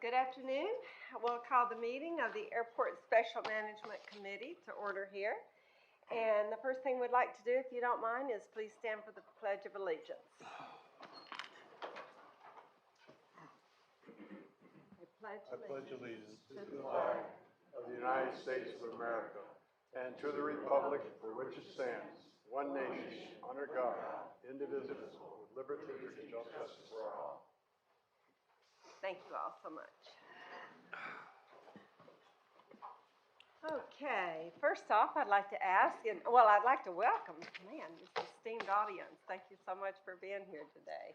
Good afternoon. We'll call the meeting of the Airport Special Management Committee to order here. And the first thing we'd like to do, if you don't mind, is please stand for the Pledge of Allegiance. I pledge allegiance to the flag of the United States of America and to the republic for which it stands, one nation, under God, indivisible, with liberty and justice for all. Thank you all so much. Okay, first off, I'd like to ask, I'd like to welcome, this esteemed audience. Thank you so much for being here today.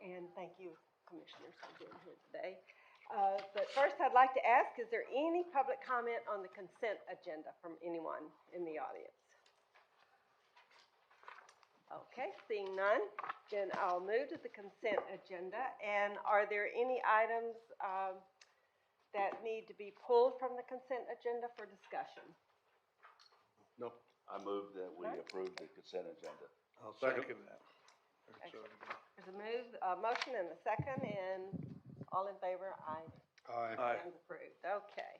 And thank you, commissioners, for being here today. But first, I'd like to ask, is there any public comment on the consent agenda from anyone in the audience? Okay, seeing none, then I'll move to the consent agenda. And are there any items that need to be pulled from the consent agenda for discussion? No. I move that we approve the consent agenda. I'll second that. There's a motion and a second, and all in favor, aye. Aye. Stands approved. Okay.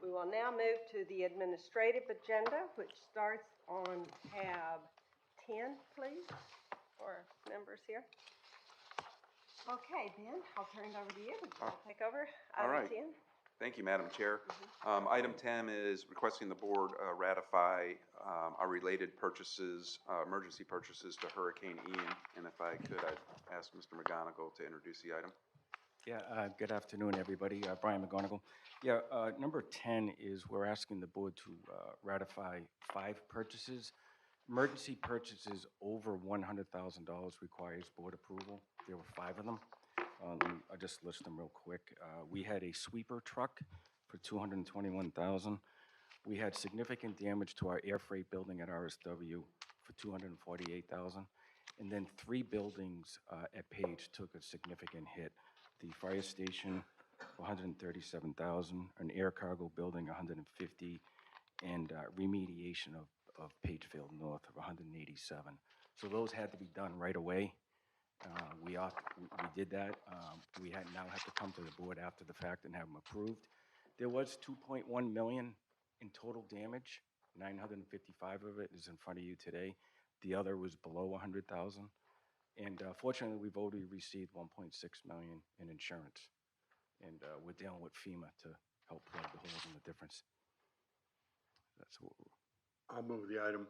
We will now move to the administrative agenda, which starts on tab 10, please, for members here. Okay, Ben, I'll turn it over to you. Take over. All right. 10. Thank you, Madam Chair. Item 10 is requesting the board ratify our related purchases, emergency purchases to Hurricane Ian. And if I could, I'd ask Mr. McGonigal to introduce the item. Yeah, good afternoon, everybody. Brian McGonigal. Yeah, number 10 is we're asking the board to ratify 5 purchases. Emergency purchases over $100,000 requires board approval. There were 5 of them. I'll just list them real quick. We had a sweeper truck for $221,000. We had significant damage to our air freight building at RSW for $248,000. And then 3 buildings at Page took a significant hit. The fire station, $137,000, an air cargo building, $150,000, and remediation of Pagefield North of $187,000. So those had to be done right away. We did that. We now have to come to the board after the fact and have them approved. There was $2.1 million in total damage. 955 of it is in front of you today. The other was below 100,000. And fortunately, we've already received $1.6 million in insurance. And we're dealing with FEMA to help plug the holes in the difference. That's what I'll move the item.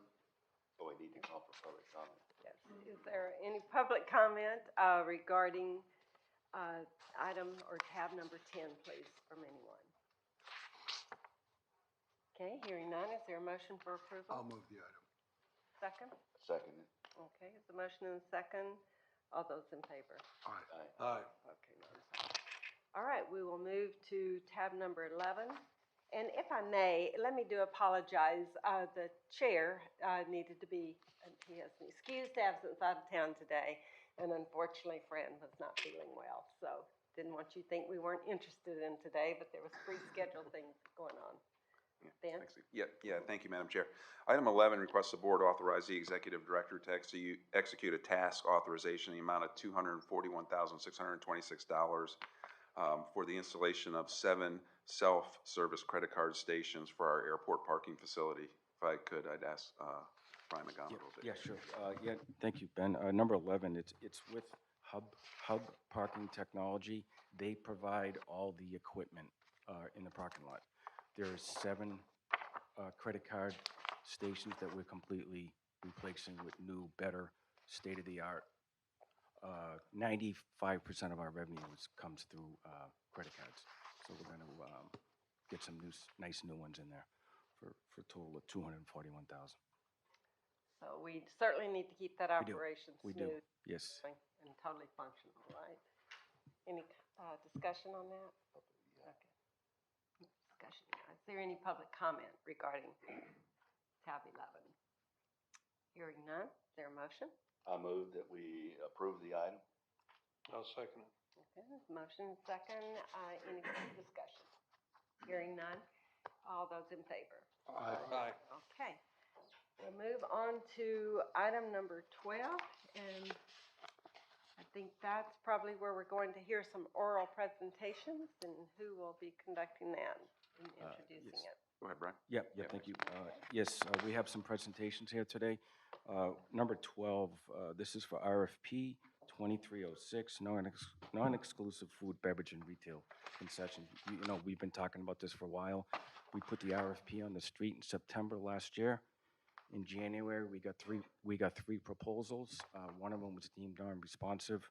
Oh, I need to call for public comment. Yes. Is there any public comment regarding item or tab number 10, please, from anyone? Okay, hearing none, is there a motion for approval? I'll move the item. Second? Second it. Okay, is the motion and second? All those in favor? Aye. Aye. Okay, all right, we will move to tab number 11. And if I may, let me apologize. The chair needed to be, he has an excused absence out of town today. And unfortunately, Fran was not feeling well. So didn't want you to think we weren't interested in today, but there was pre-scheduled things going on. Ben? Thank you, Madam Chair. Item 11 requests the board authorize the executive director to execute a task authorization in the amount of $241,626 for the installation of 7 self-service credit card stations for our airport parking facility. If I could, I'd ask Brian McGonigal. Yeah, sure. Thank you, Ben. Number 11, it's with Hub Parking Technology. They provide all the equipment in the parking lot. There's 7 credit card stations that we're completely replacing with new, better, state-of-the-art. 95% of our revenue comes through credit cards. So we're going to get some nice new ones in there for a total of $241,000. So we certainly need to keep that operation We smooth. do. Yes. And totally functional, right? Any discussion on that? Okay. Discussion. Is there any public comment regarding tab 11? Hearing none, is there a motion? I move that we approve the item. I'll second it. Okay, motion second. Any discussion? Hearing none. All those in favor? Aye. Okay. We'll move on to item number 12. And I think that's probably where we're going to hear some oral presentations, and who will be conducting that and introducing yes. it. Go ahead, Brian. Thank you. Yes, we have some presentations here today. Number 12, this is for RFP 2306, non-exclusive food, beverage, and retail concessions. You know, we've been talking about this for a while. We put the RFP on the street in September last year. In January, we got three proposals. One of them was deemed non-responsive.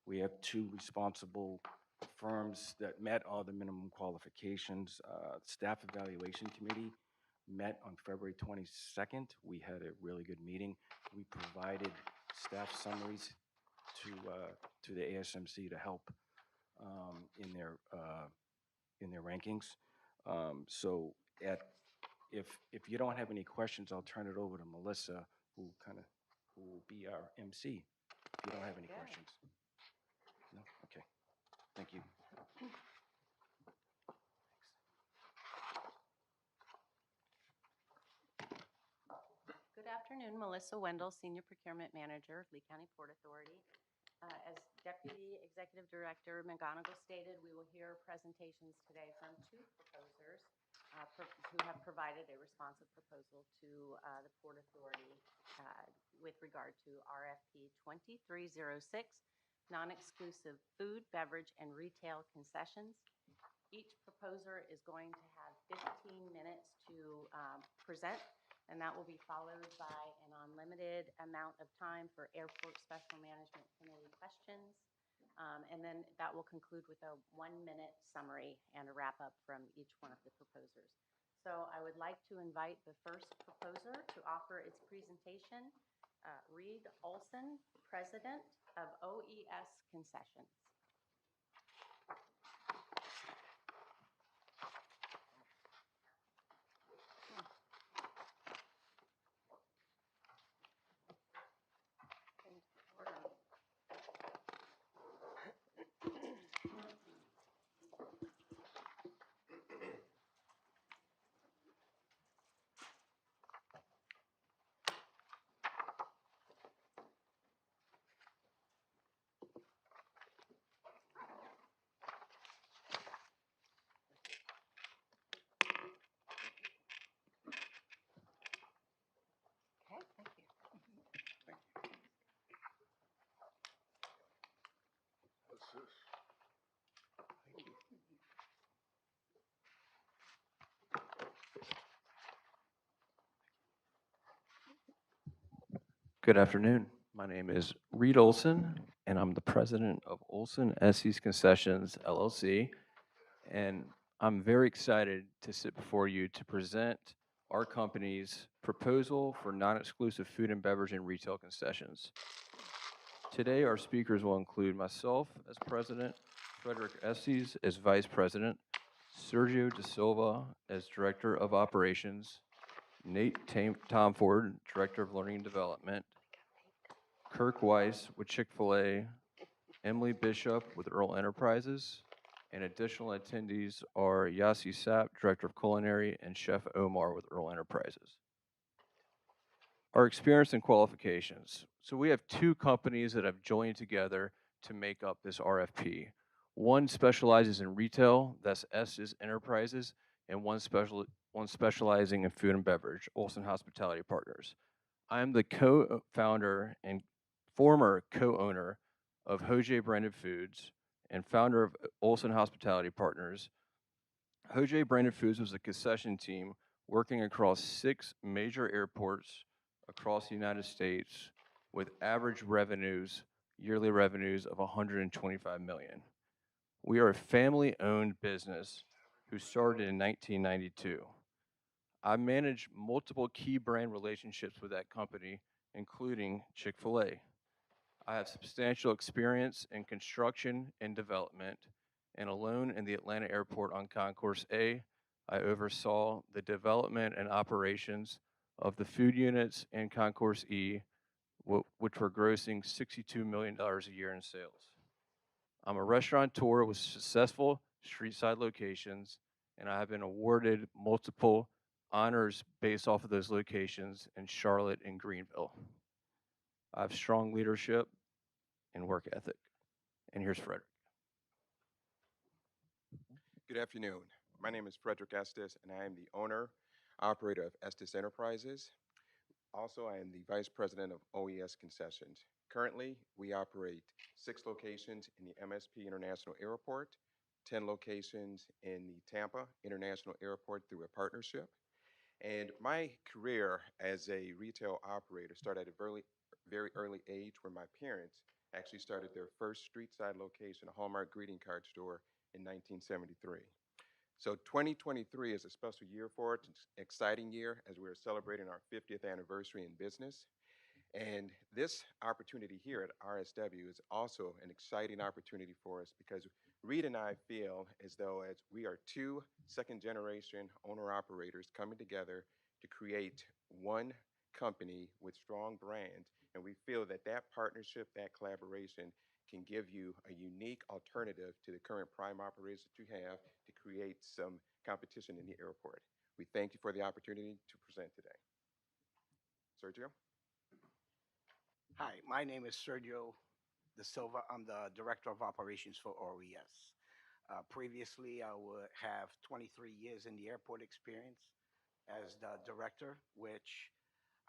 We have two responsible firms that met all the minimum qualifications. Staff Evaluation Committee met on February 22nd. We had a really good meeting. We provided staff summaries to the ASMC to help in their rankings. So if you don't have any questions, I'll turn it over to Melissa, who will be our MC. If you don't have any Okay. questions. No? Okay. Thank you. Good afternoon, Melissa Wendell, Senior Procurement Manager, Lee County Port Authority. As Deputy Executive Director McGonigal stated, we will hear presentations today from two proposers who have provided a responsive proposal to the Port Authority with regard to RFP 2306, non-exclusive food, beverage, and retail concessions. Each proposer is going to have 15 minutes to present, and that will be followed by an unlimited amount of time for Airport Special Management Committee questions. And then that will conclude with a 1-minute summary and a wrap-up from each one of the proposers. So I would like to invite the first proposer to offer its presentation, Reed Olson, President of OES Concessions. Okay, thank you. What's this? Good afternoon. My name is Reed Olson, and I'm the president of Olson Estes Concessions, LLC. And I'm very excited to sit before you to present our company's proposal for non-exclusive food and beverage and retail concessions. Today, our speakers will include myself as president, Frederick Estes as vice president, Sergio De Silva as director of operations, Nate Tomford, director of learning and development, Kirk Weiss with Chick-fil-A, Emily Bishop with Earl Enterprises, and additional attendees are Yasi Sapp, Director of Culinary, and Chef Omar with Earl Enterprises. Our experience and qualifications. So we have two companies that have joined together to make up this RFP. One specializes in retail, that's Estes Enterprises, and one specializing in food and beverage, Olson Hospitality Partners. I am the co-founder and former co-owner of Hojay Branded Foods and founder of Olson Hospitality Partners. Hojay Branded Foods was a concession team working across 6 major airports across the United States with average revenues, yearly revenues of $125 million. We are a family-owned business who started in 1992. I manage multiple key brand relationships with that company, including Chick-fil-A. I have substantial experience in construction and development, and alone in the Atlanta airport on Concourse A, I oversaw the development and operations of the food units in Concourse E, which were grossing $62 million a year in sales. I'm a restaurateur with successful street-side locations, and I have been awarded multiple honors based off of those locations in Charlotte and Greenville. I have strong leadership and work ethic. And here's Frederick. Good afternoon. My name is Frederick Estes, and I am the owner, operator of Estes Enterprises. Also, I am the vice president of OES Concessions. Currently, we operate 6 locations in the MSP International Airport, 10 locations in the Tampa International Airport through a partnership. And my career as a retail operator started at a very early age when my parents actually started their first street side location, a Hallmark greeting card store, in 1973. So 2023 is a special year for it. It's an exciting year as we're celebrating our 50th anniversary in business. And this opportunity here at RSW is also an exciting opportunity for us because Reed and I feel as though as we are 2 second generation owner operators coming together to create one company with strong brands. And we feel that that partnership, that collaboration can give you a unique alternative to the current prime operators that you have to create some competition in the airport. We thank you for the opportunity to present today. Sergio? Hi, my name is Sergio De Silva. I'm the Director of Operations for OES. Previously, I would have 23 years in the airport experience as the director, which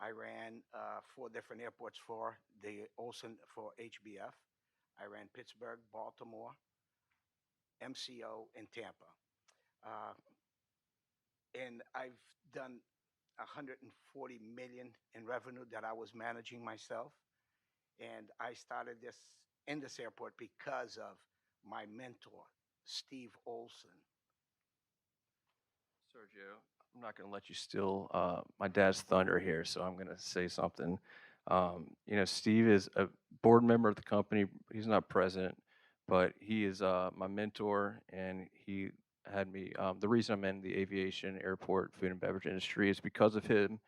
I ran 4 different airports for the Olsen for HBF. I ran Pittsburgh, Baltimore, MCO, and Tampa. Uh, and I've done 140 million in revenue that I was managing myself. And I started this in this airport because of my mentor, Steve Olson. Sergio, I'm not going to let you steal my dad's thunder here, so I'm going to say something. Steve is a board member of the company. He's not president, but he is my mentor, and he had me. The reason I'm in the aviation, airport, food and beverage industry is because of him.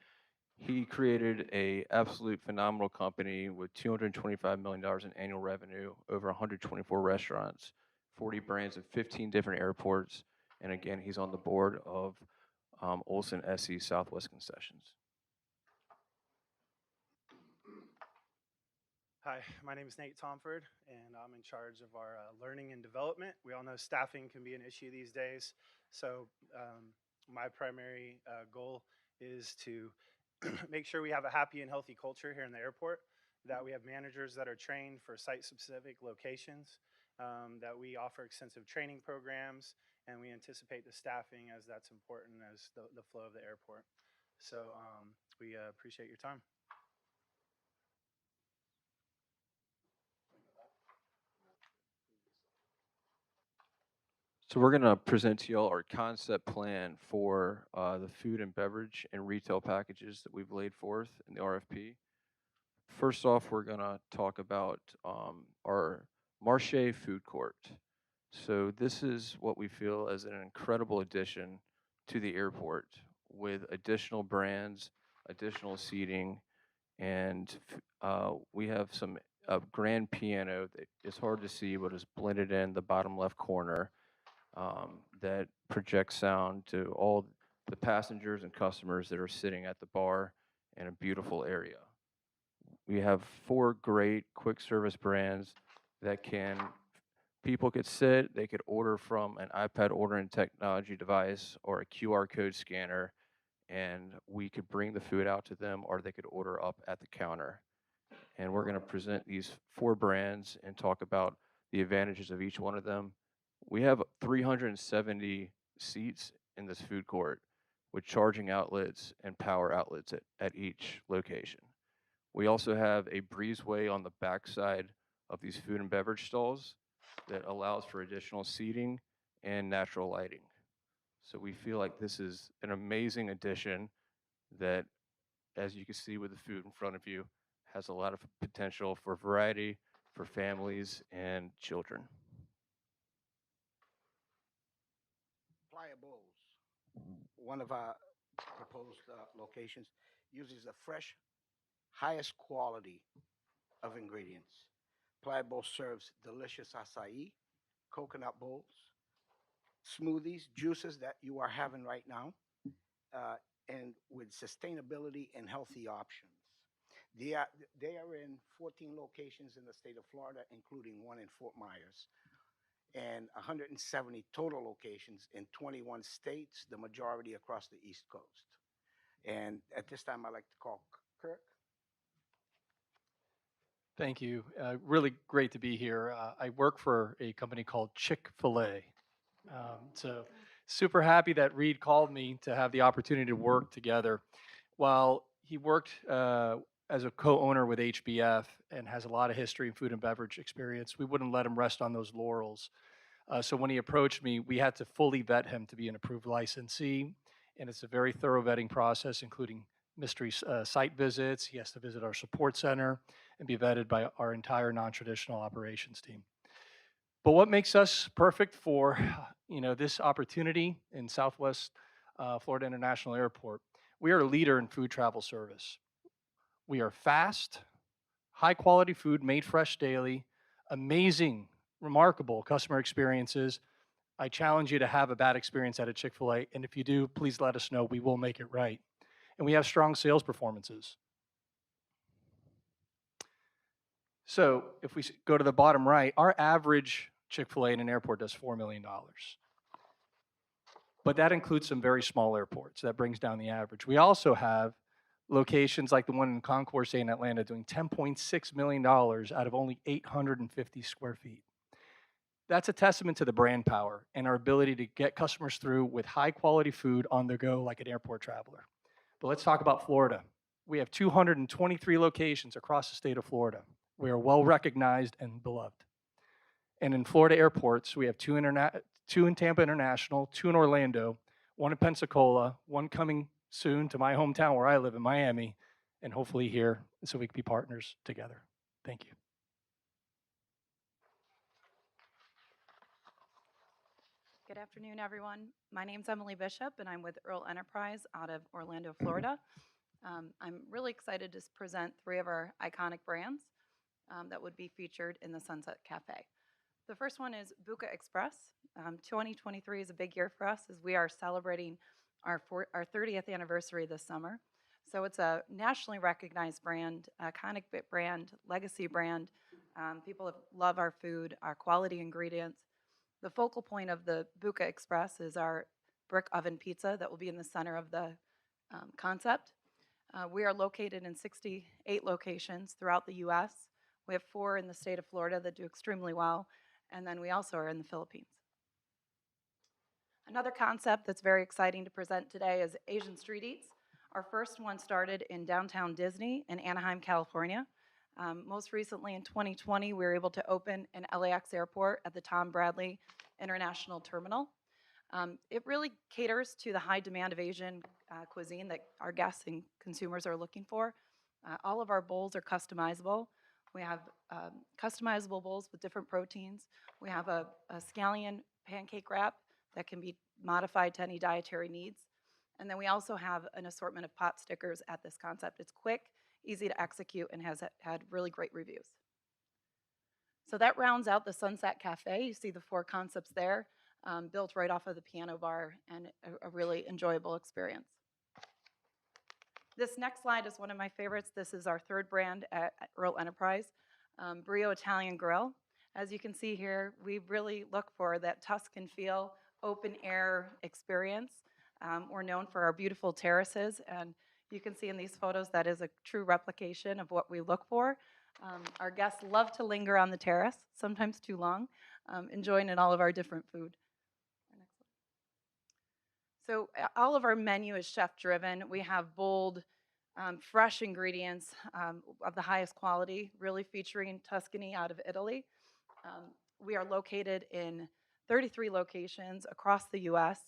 He created a absolute phenomenal company with $225 million in annual revenue, over 124 restaurants, 40 brands at 15 different airports. And again, he's on the board of Olsen SE Southwest Concessions. Hi, my name is Nate Tomford, and I'm in charge of our learning and development. We all know staffing can be an issue these days, so my primary goal is to make sure we have a happy and healthy culture here in the airport, that we have managers that are trained for site-specific locations, that we offer extensive training programs, and we anticipate the staffing as that's important as the flow of the airport. So we appreciate your time. So we're going to present to you all our concept plan for the food and beverage and retail packages that we've laid forth in the RFP. First off, we're going to talk about our Marché food court. So this is what we feel as an incredible addition to the airport with additional brands, additional seating, and we have some grand piano that is hard to see but is blended in the bottom left corner that projects sound to all the passengers and customers that are sitting at the bar in a beautiful area. We have 4 great quick service brands that people could sit, they could order from an iPad ordering technology device or a QR code scanner, and we could bring the food out to them, or they could order up at the counter. And we're going to present these 4 brands and talk about the advantages of each one of them. We have 370 seats in this food court with charging outlets and power outlets at each location. We also have a breezeway on the backside of these food and beverage stalls that allows for additional seating and natural lighting. So we feel like this is an amazing addition that, as you can see with the food in front of you, has a lot of potential for variety for families and children. Playa Bowls, one of our proposed locations, uses the fresh, highest quality of ingredients. Playa Bowl serves delicious acai, coconut bowls, smoothies, juices that you are having right now, and with sustainability and healthy options. They are, they are in 14 locations in the state of Florida, including one in Fort Myers, and 170 total locations in 21 states, the majority across the East Coast. And at this time, I'd like to call Kirk. Thank you. Really great to be here. I work for a company called Chick-fil-A. So super happy that Reed called me to have the opportunity to work together. While he worked as a co-owner with HBF and has a lot of history in food and beverage experience, we wouldn't let him rest on those laurels. So when he approached me, we had to fully vet him to be an approved licensee, and it's a very thorough vetting process, including mystery site visits. He has to visit our support center and be vetted by our entire non-traditional operations team. But what makes us perfect for this opportunity in Southwest Florida International Airport? We are a leader in food travel service. We are fast, high quality food made fresh daily, amazing, remarkable customer experiences. I challenge you to have a bad experience at a Chick-fil-A, and if you do, please let us know. We will make it right. And we have strong sales performances. So if we go to the bottom right, our average Chick-fil-A in an airport does $4 million. But that includes some very small airports. That brings down the average. We also have locations like the one in Concourse A in Atlanta doing $10.6 million out of only 850 square feet. That's a testament to the brand power and our ability to get customers through with high quality food on the go like an airport traveler. But let's talk about Florida. We have 223 locations across the state of Florida. We are well recognized and beloved. And in Florida airports, we have two in Tampa International, two in Orlando, one in Pensacola, one coming soon to my hometown where I live in Miami, and hopefully here so we can be partners together. Thank you. Good afternoon, everyone. My name's Emily Bishop, and I'm with Earl Enterprise out of Orlando, Florida. I'm really excited to present three of our iconic brands that would be featured in the Sunset Cafe. The first one is Buca Express. 2023 is a big year for us as we are celebrating our 30th anniversary this summer. So it's a nationally recognized brand, iconic brand, legacy brand. People love our food, our quality ingredients. The focal point of the Buca Express is our brick oven pizza that will be in the center of the concept. We are located in 68 locations throughout the U.S. We have 4 in the state of Florida that do extremely well, and then we also are in the Philippines. Another concept that's very exciting to present today is Asian Street Eats. Our first one started in downtown Disney in Anaheim, California. Most recently in 2020, we were able to open in LAX Airport at the Tom Bradley International Terminal. It really caters to the high demand of Asian cuisine that our guests and consumers are looking for. All of our bowls are customizable. We have customizable bowls with different proteins. We have a scallion pancake wrap that can be modified to any dietary needs. And then we also have an assortment of pot stickers at this concept. It's quick, easy to execute, and has had really great reviews. So that rounds out the Sunset Cafe. You see the 4 concepts there, built right off of the piano bar, and a really enjoyable experience. This next slide is one of my favorites. This is our third brand at Earl Enterprise, Brio Italian Grill. As you can see here, we really look for that Tuscan feel, open air experience. We're known for our beautiful terraces, and you can see in these photos that is a true replication of what we look for. Our guests love to linger on the terrace, sometimes too long, enjoying all of our different food. So all of our menu is chef-driven. We have bold, fresh ingredients of the highest quality, really featuring Tuscany out of Italy. We are located in 33 locations across the U.S.,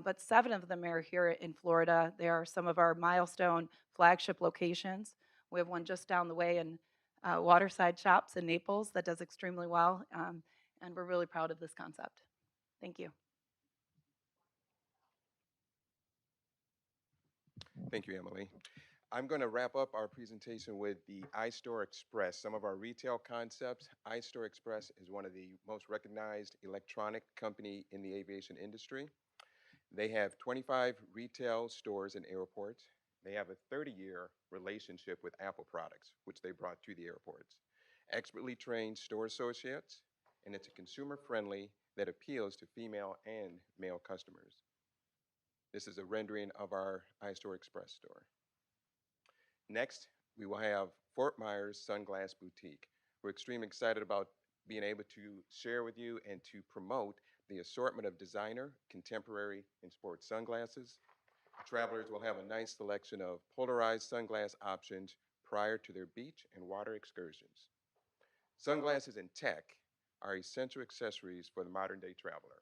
but 7 of them are here in Florida. They are some of our milestone flagship locations. We have one just down the way in Waterside Shops in Naples that does extremely well, and we're really proud of this concept. Thank you. Thank you, Emily. I'm going to wrap up our presentation with the iStore Express, some of our retail concepts. iStore Express is one of the most recognized electronic company in the aviation industry. They have 25 retail stores in airports. They have a 30-year relationship with Apple products, which they brought to the airports. Expertly trained store associates, and it's a consumer friendly that appeals to female and male customers. This is a rendering of our iStore Express store. Next, we will have Fort Myers Sunglass Boutique. We're extremely excited about being able to share with you and to promote the assortment of designer, contemporary, and sports sunglasses. Travelers will have a nice selection of polarized sunglass options prior to their beach and water excursions. Sunglasses and tech are essential accessories for the modern day traveler.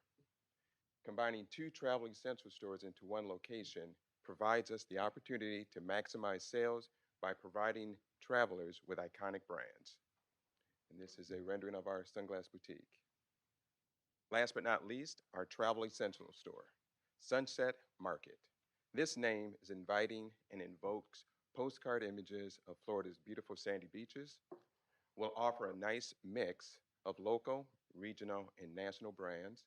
Combining two travel essential stores into one location provides us the opportunity to maximize sales by providing travelers with iconic brands. And this is a rendering of our Sunglass Boutique. Last but not least, our travel essential store, Sunset Market. This name is inviting and invokes postcard images of Florida's beautiful sandy beaches. We'll offer a nice mix of local, regional, and national brands,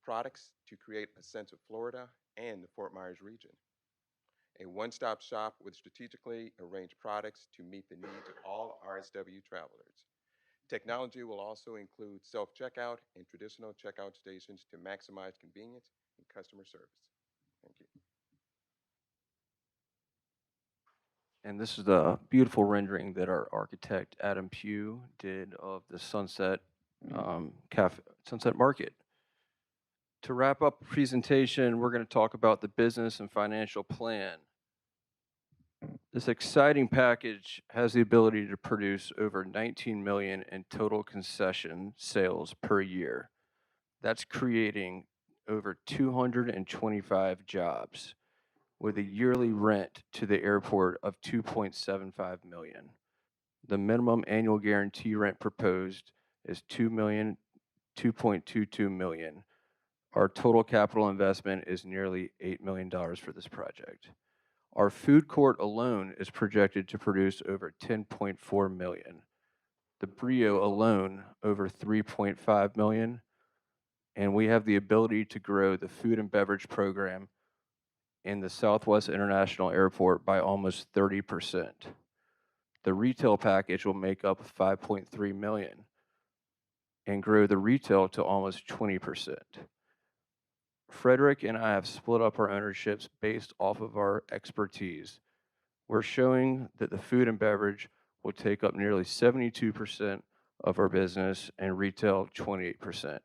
products to create a sense of Florida and the Fort Myers region. A one-stop shop with strategically arranged products to meet the needs of all RSW travelers. Technology will also include self-checkout and traditional checkout stations to maximize convenience and customer service. Thank you. And this is the beautiful rendering that our architect Adam Pugh did of the Sunset Sunset Market. To wrap up the presentation, we're going to talk about the business and financial plan. This exciting package has the ability to produce over 19 million in total concession sales per year. That's creating over 225 jobs with a yearly rent to the airport of 2.75 million. The minimum annual guarantee rent proposed is 2.22 million. Our total capital investment is nearly $8 million for this project. Our food court alone is projected to produce over 10.4 million. The Brio alone over 3.5 million. And we have the ability to grow the food and beverage program in the Southwest International Airport by almost 30%. The retail package will make up 5.3 million and grow the retail to almost 20%. Frederick and I have split up our ownerships based off of our expertise. We're showing that the food and beverage will take up nearly 72% of our business and retail 28%.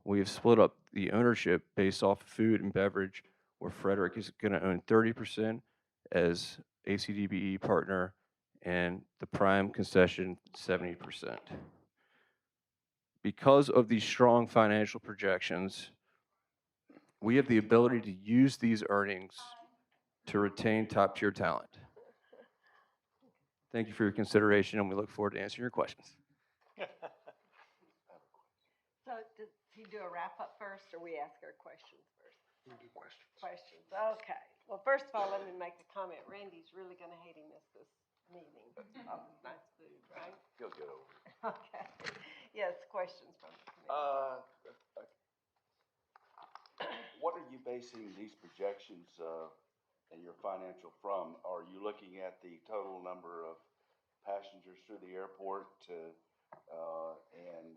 We have split up the ownership based off of food and beverage, where Frederick is going to own 30% as ACDBE partner and the prime concession 70%. Because of these strong financial projections, we have the ability to use these earnings to retain top-tier talent. Thank you for your consideration, and we look forward to answering your questions. So does he do a wrap-up first, or we ask our questions first? We do questions. Questions, okay. Well, first of all, let me make a comment. Randy's really gonna hate he missed this meeting. Oh, nice food, right? He'll get over it. Okay. Yes, questions from the committee. What are you basing these projections and your financial from? Are you looking at the total number of passengers through the airport and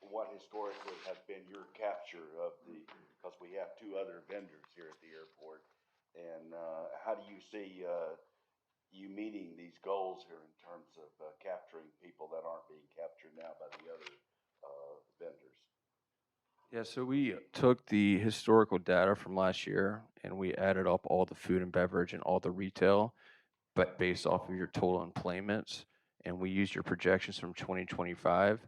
what historically has been your capture of because we have two other vendors here at the airport, and how do you see you meeting these goals here in terms of capturing people that aren't being captured now by the other vendors? Yeah, so we took the historical data from last year and we added up all the food and beverage and all the retail, but based off of your total employments. And we used your projections from 2025,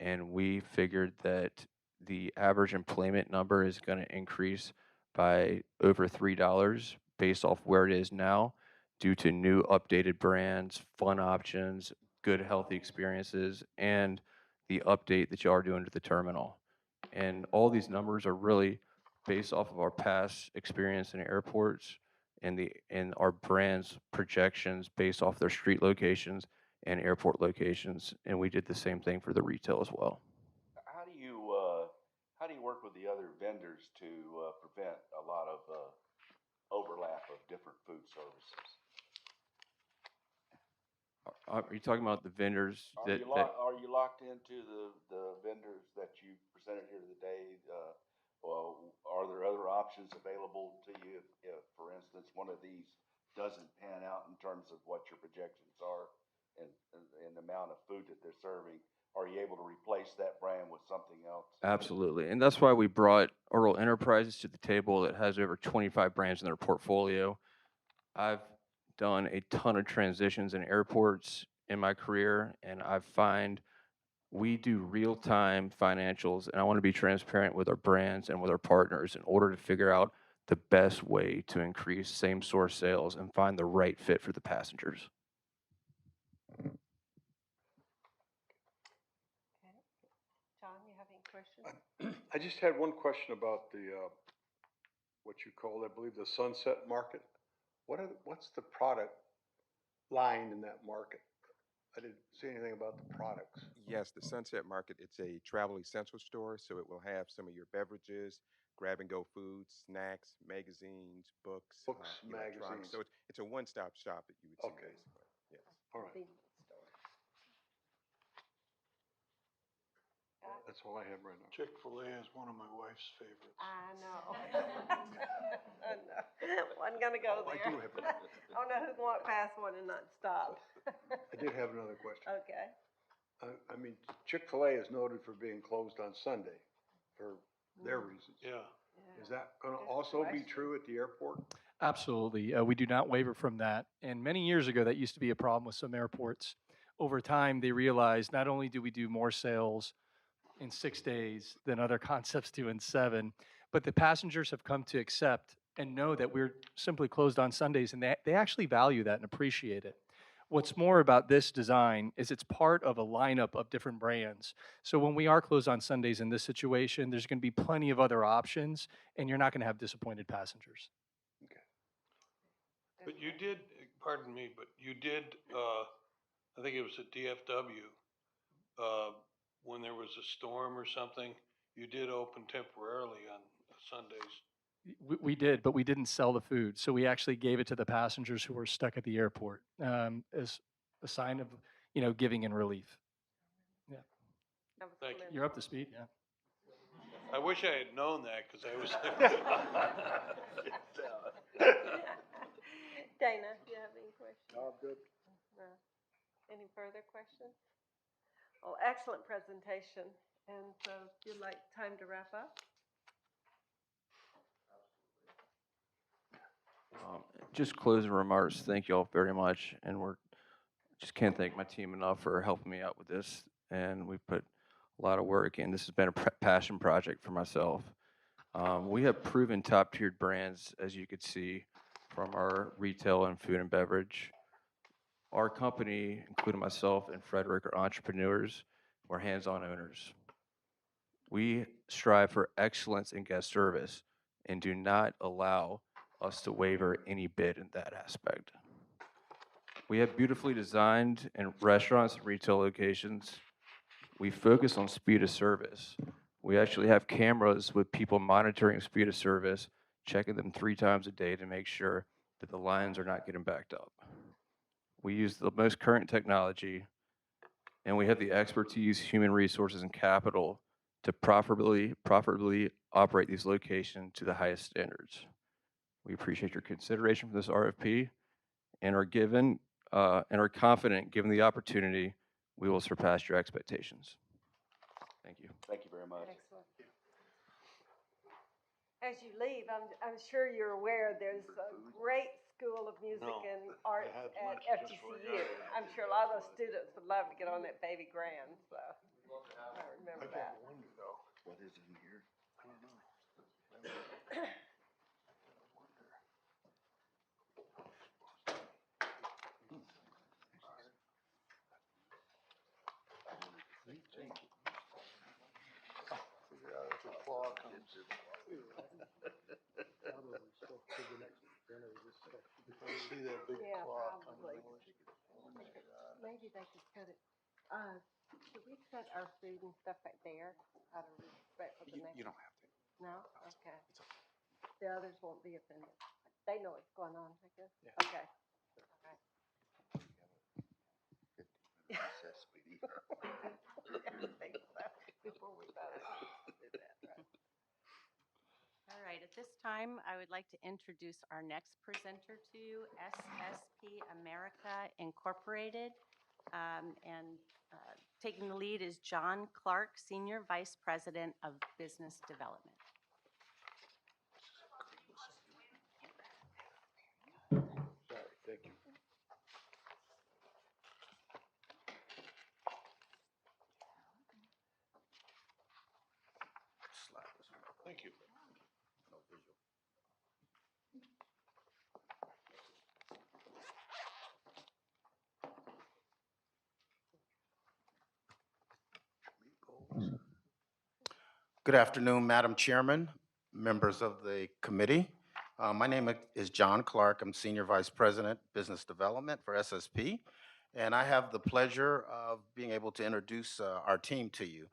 and we figured that the average employment number is going to increase by over $3 based off where it is now due to new updated brands, fun options, good healthy experiences, and the update that you are doing to the terminal. And all these numbers are really based off of our past experience in airports and our brands projections based off their street locations and airport locations. And we did the same thing for the retail as well. How do you work with the other vendors to prevent a lot of overlap of different food services? Are you talking about the vendors that, Are you locked into the vendors that you presented here today? Well, are there other options available to you if, for instance, one of these doesn't pan out in terms of what your projections are and the amount of food that they're serving? Are you able to replace that brand with something else? absolutely. And that's why we brought Earl Enterprises to the table that has over 25 brands in their portfolio. I've done a ton of transitions in airports in my career, and I find we do real-time financials, and I want to be transparent with our brands and with our partners in order to figure out the best way to increase same-store sales and find the right fit for the passengers. Okay. John, you have any questions? I just had one question about the, what you called, I believe, the Sunset Market. What's the product line in that market? I didn't see anything about the products. Yes, the Sunset Market, it's a travel essential store, so it will have some of your beverages, grab-and-go foods, snacks, magazines, books, electronics. magazines. So it's a one-stop shop that you would see, Okay. basically. Yes. All right, Convenience store. that's all I have right now. Chick-fil-A is one of my wife's favorites. I know. I know. Wasn't gonna go there. I do have another. I don't know who'd walk past one and not stop. I did have another question. Okay. I mean, Chick-fil-A is noted for being closed on Sunday for their reasons. Yeah. Is that gonna Good also be question. true at the airport? Absolutely. We do not waver from that. And many years ago, that used to be a problem with some airports. Over time, they realized not only do we do more sales in 6 days than other concepts do in 7, but the passengers have come to accept and know that we're simply closed on Sundays, and they actually value that and appreciate it. What's more about this design is it's part of a lineup of different brands. So when we are closed on Sundays in this situation, there's going to be plenty of other options, and you're not going to have disappointed passengers. But you did, pardon me, but you did, I think it was at DFW, when there was a storm or something, you did open temporarily on Sundays. We did, but we didn't sell the food. So we actually gave it to the passengers who were stuck at the airport as a sign of, giving and relief. Yeah. That was Thank you. You're up to speed, yeah. I wish I had known that, because I was. Dana, do you have any questions? No, I'm good. No. Any further questions? Well, excellent presentation. And so if you'd like time to wrap up? Just closing remarks. Thank you all very much, and just can't thank my team enough for helping me out with this. And we put a lot of work in. This has been a passion project for myself. We have proven top-tiered brands, as you could see, from our retail and food and beverage. Our company, including myself and Frederick, are entrepreneurs. We're hands-on owners. We strive for excellence in guest service and do not allow us to waver any bit in that aspect. We have beautifully designed and restaurants and retail locations. We focus on speed of service. We actually have cameras with people monitoring speed of service, checking them 3 times a day to make sure that the lines are not getting backed up. We use the most current technology, and we have the expertise, human resources, and capital to properly operate these locations to the highest standards. We appreciate your consideration for this RFP and are confident, given the opportunity, we will surpass your expectations. Thank you. Thank you very much. Excellent. As you leave, I'm sure you're aware there's a great School of Music No, and Arts had at lunch just before I FGCU. got here. I'm sure a lot of those students would love to get on that baby grand, so I remember that. wonder though. What is in here? I don't know. Figure out if The I'll claw get comes. to- See that big Yeah, claw probably. coming. Maybe they could cut it. Should we cut our food and stuff back there out of respect for the next? You don't have to. No? Okay. The others won't be offended. They know what's going on, I guess? Yeah. Okay. All right. I think so, before we vote. Do that, right? All right, at this time, I would like to introduce our next presenter to you, SSP America Incorporated. And taking the lead is John Clark, Senior Vice President of Business Development. Sorry, thank you. Thank you. Good afternoon, Madam Chairman, members of the committee. My name is John Clark. I'm Senior Vice President, Business Development for SSP, and I have the pleasure of being able to introduce our team to you.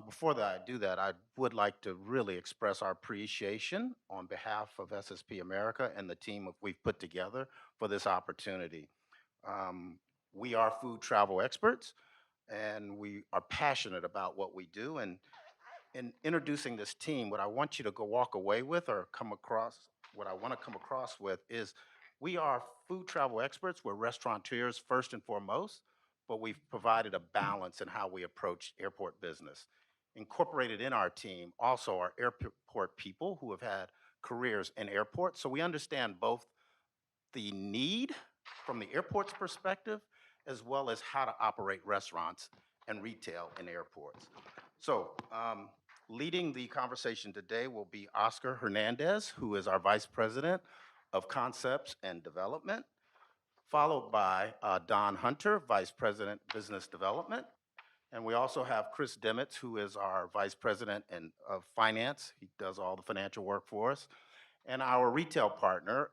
Before I do that, I would like to really express our appreciation on behalf of SSP America and the team we've put together for this opportunity. We are food travel experts, and we are passionate about what we do. And in introducing this team, what I want you to go walk away with or come across, what I want to come across with is we are food travel experts. We're restaurateurs first and foremost, but we've provided a balance in how we approach airport business. Incorporated in our team also are airport people who have had careers in airports. So we understand both the need from the airport's perspective, as well as how to operate restaurants and retail in airports. So leading the conversation today will be Oscar Hernandez, who is our Vice President of Concepts and Development, followed by Don Hunter, Vice President, Business Development. And we also have Chris Demitz, who is our Vice President of Finance. He does all the financial work for us. And our retail partner,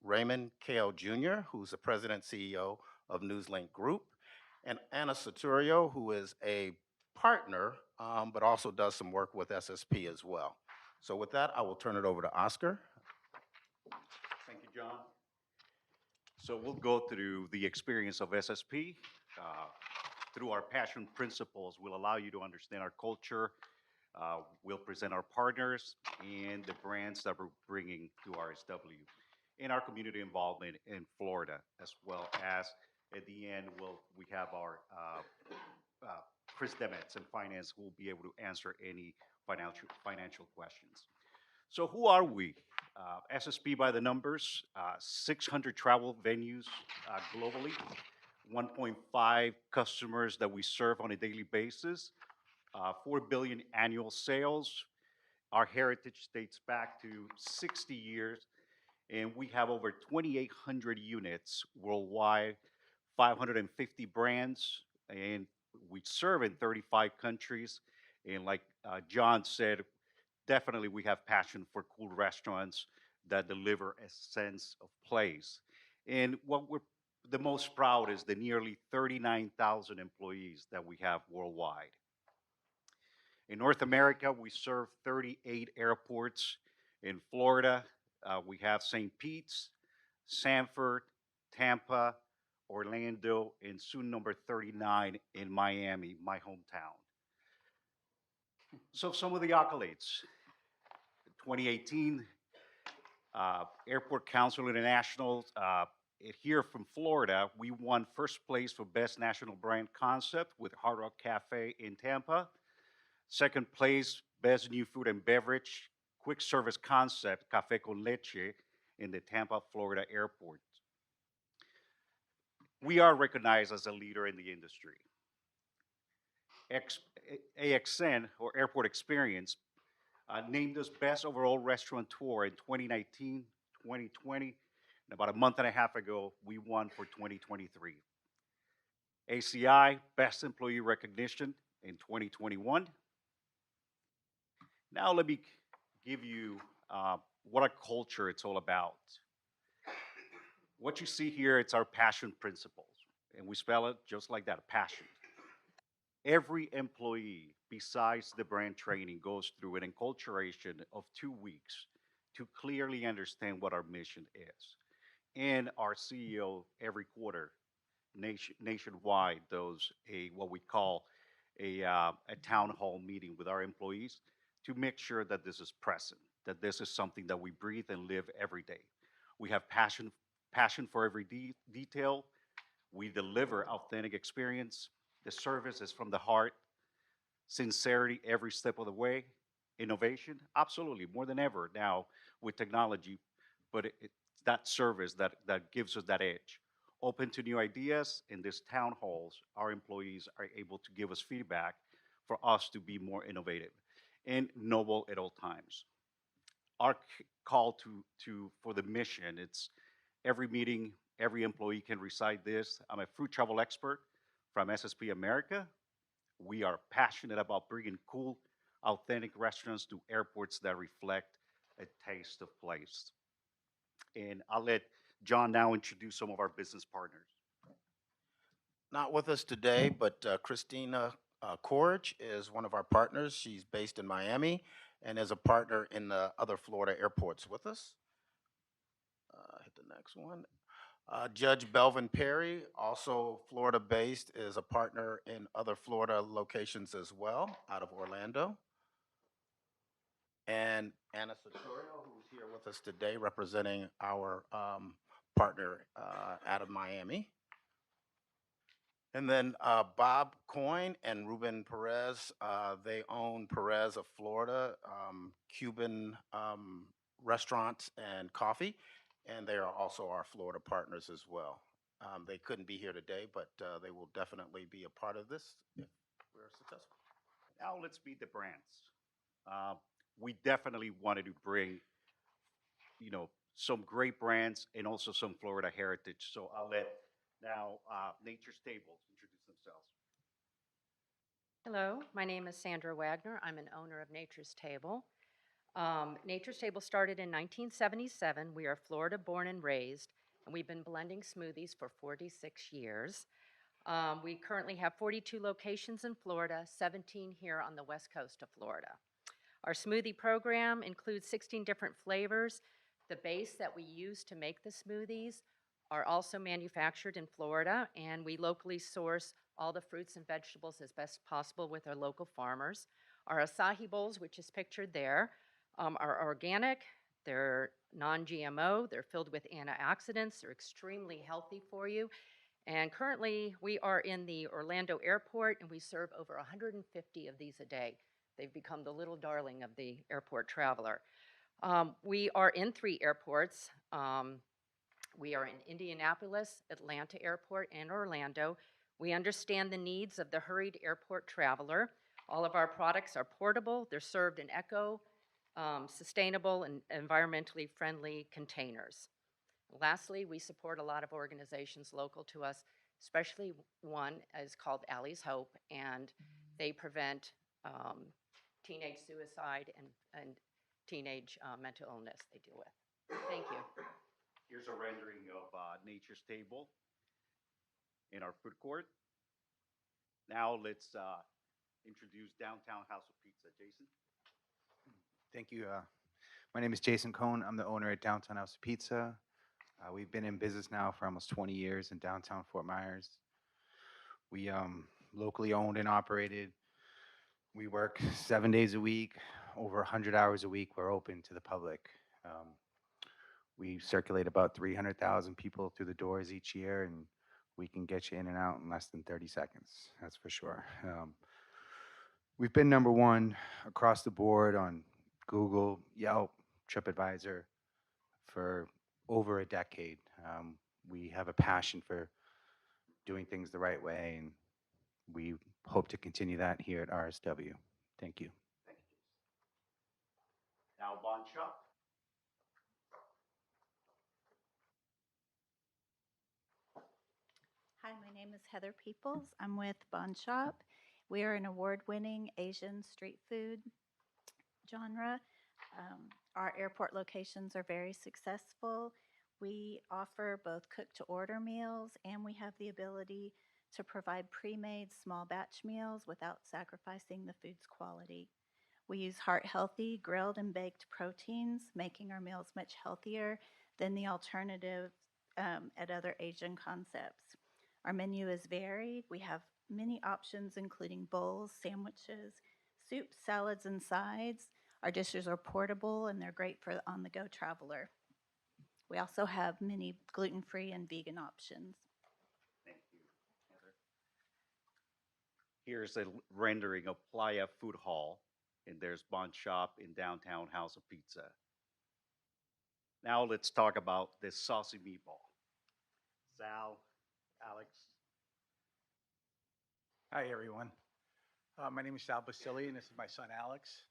Raymond Kale Jr., who's the President CEO of Newslink Group, and Anna Saturio, who is a partner, but also does some work with SSP as well. So with that, I will turn it over to Oscar. Thank you, John. So we'll go through the experience of SSP. Through our passion principles, we'll allow you to understand our culture. We'll present our partners and the brands that we're bringing to RSW and our community involvement in Florida, as well as at the end, we have our Chris Demitz in finance who will be able to answer any financial questions. So who are we? SSP by the numbers, 600 travel venues globally, 1.5 customers that we serve on a daily basis, 4 billion annual sales. Our heritage dates back to 60 years, and we have over 2,800 units worldwide, 550 brands, and we serve in 35 countries. And like John said, definitely we have passion for cool restaurants that deliver a sense of place. And what we're the most proud is the nearly 39,000 employees that we have worldwide. In North America, we serve 38 airports. In Florida, we have St. Pete's, Sanford, Tampa, Orlando, and soon number 39 in Miami, my hometown. So some of the accolades. 2018, Airport Council International, here from Florida, we won first place for Best National Brand Concept with Hard Rock Cafe in Tampa. Second place, Best New Food and Beverage Quick Service Concept, Café con Leche, in the Tampa, Florida airport. We are recognized as a leader in the industry. AXN, or Airport Experience, named us Best Overall Restaurateur in 2019, 2020, and about a month and a half ago, we won for 2023. ACI, Best Employee Recognition in 2021. Now let me give you what a culture it's all about. What you see here, it's our passion principles, and we spell it just like that, passion. Every employee, besides the brand training, goes through an enculturation of 2 weeks to clearly understand what our mission is. And our CEO every quarter nationwide does what we call a town hall meeting with our employees to make sure that this is present, that this is something that we breathe and live every day. We have passion for every detail. We deliver authentic experience. The service is from the heart. Sincerity every step of the way. Innovation, absolutely, more than ever now with technology, but it's that service that gives us that edge. Open to new ideas. In these town halls, our employees are able to give us feedback for us to be more innovative and novel at all times. Our call for the mission, it's every meeting, every employee can recite this. I'm a fruit travel expert from SSP America. We are passionate about bringing cool, authentic restaurants to airports that reflect a taste of place. And I'll let John now introduce some of our business partners. Not with us today, but Christina Corge is one of our partners. She's based in Miami and is a partner in the other Florida airports with us. Hit the next one. Judge Belvin Perry, also Florida based, is a partner in other Florida locations as well, out of Orlando. And Anna Satorio, who's here with us today, representing our partner out of Miami. And then Bob Coyne and Ruben Perez, they own Perez of Florida, Cuban restaurants and coffee, and they are also our Florida partners as well. They couldn't be here today, but they will definitely be a part of this if we're successful. Now let's meet the brands. We definitely wanted to bring, some great brands and also some Florida heritage. So I'll let now Nature's Table introduce themselves. Hello, my name is Sandra Wagner. I'm an owner of Nature's Table. Nature's Table started in 1977. We are Florida born and raised, and we've been blending smoothies for 46 years. We currently have 42 locations in Florida, 17 here on the west coast of Florida. Our smoothie program includes 16 different flavors. The base that we use to make the smoothies are also manufactured in Florida, and we locally source all the fruits and vegetables as best possible with our local farmers. Our acai bowls, which is pictured there, are organic, they're non-GMO, they're filled with antioxidants, they're extremely healthy for you. And currently, we are in the Orlando airport, and we serve over 150 of these a day. They've become the little darling of the airport traveler. We are in 3 airports. We are in Indianapolis, Atlanta Airport, and Orlando. We understand the needs of the hurried airport traveler. All of our products are portable. They're served in sustainable and environmentally friendly containers. Lastly, we support a lot of organizations local to us, especially one is called Allie's Hope, and they prevent teenage suicide and teenage mental illness they deal with. Thank you. Here's a rendering of Nature's Table in our food court. Now let's introduce Downtown House of Pizza. Jason? Thank you. My name is Jason Cohn. I'm the owner at Downtown House of Pizza. We've been in business now for almost 20 years in downtown Fort Myers. We locally owned and operated. We work 7 days a week, over 100 hours a week. We're open to the public. We circulate about 300,000 people through the doors each year, and we can get you in and out in less than 30 seconds, that's for sure. We've been #1 across the board on Google, Yelp, TripAdvisor for over a decade. We have a passion for doing things the right way, and we hope to continue that here at RSW. Thank you. Thank you, Jason. Now Bond Shop. Hi, my name is Heather Peoples. I'm with Bond Shop. We are an award-winning Asian street food genre. Our airport locations are very successful. We offer both cook-to-order meals, and we have the ability to provide pre-made small batch meals without sacrificing the food's quality. We use heart healthy, grilled and baked proteins, making our meals much healthier than the alternative at other Asian concepts. Our menu is varied. We have many options, including bowls, sandwiches, soups, salads, and sides. Our dishes are portable and they're great for the on the go traveler. We also have many gluten free and vegan options. Thank you, Heather. Here's a rendering of Playa Food Hall, and there's Bond Shop in downtown House of Pizza. Now let's talk about this saucy meatball. Sal, Alex. Hi, everyone. My name is Sal Basili, and this is my son, Alex.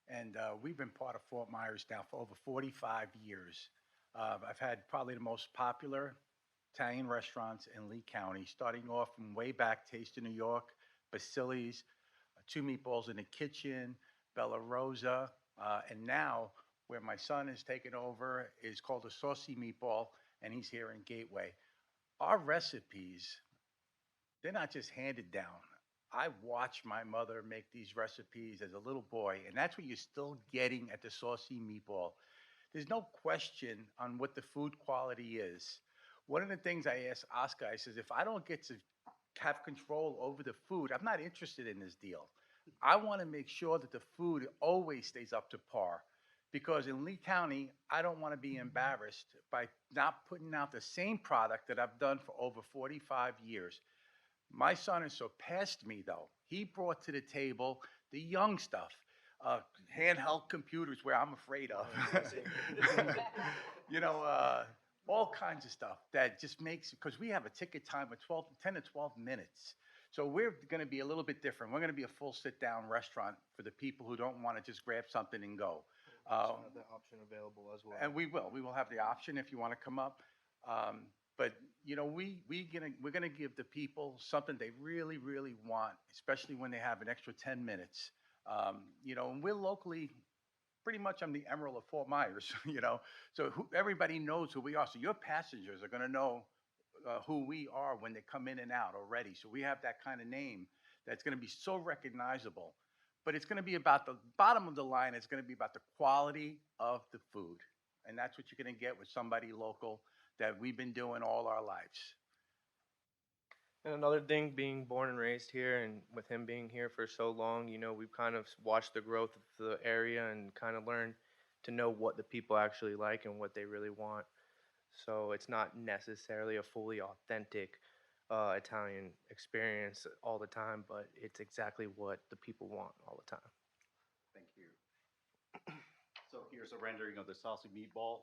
And we've been part of Fort Myers now for over 45 years. I've had probably the most popular Italian restaurants in Lee County, starting off from way back, Taste of New York, Basili's, Two Meatballs in the Kitchen, Bella Rosa, and now where my son has taken over is called a Saucy Meatball, and he's here in Gateway. Our recipes, they're not just handed down. I watched my mother make these recipes as a little boy, and that's what you're still getting at the Saucy Meatball. There's no question on what the food quality is. One of the things I asked Oscar, I says, if I don't get to have control over the food, I'm not interested in this deal. I want to make sure that the food always stays up to par. Because in Lee County, I don't want to be embarrassed by not putting out the same product that I've done for over 45 years. My son has surpassed me, though. He brought to the table the young stuff, handheld computers, where I'm afraid of. You know, all kinds of stuff that just makes, because we have a ticket time of 10 to 12 minutes. So we're going to be a little bit different. We're going to be a full sit-down restaurant for the people who don't want to just grab something and go. Have that option available as well. And we will have the option if you want to come up. But you know, we're gonna give the people something they really, really want, especially when they have an extra 10 minutes. You know, and we're locally, pretty much I'm the Emerald of Fort Myers, you know, so everybody knows who we are. So your passengers are gonna know who we are when they come in and out already. So we have that kind of name that's gonna be so recognizable. But it's gonna be about the bottom of the line, it's gonna be about the quality of the food. And that's what you're gonna get with somebody local that we've been doing all our lives. And another thing, being born and raised here, and with him being here for so long, you know, we've kind of watched the growth of the area and kind of learned to know what the people actually like and what they really want. So it's not necessarily a fully authentic Italian experience all the time, but it's exactly what the people want all the time. Thank you. So here's a rendering of the saucy meatball.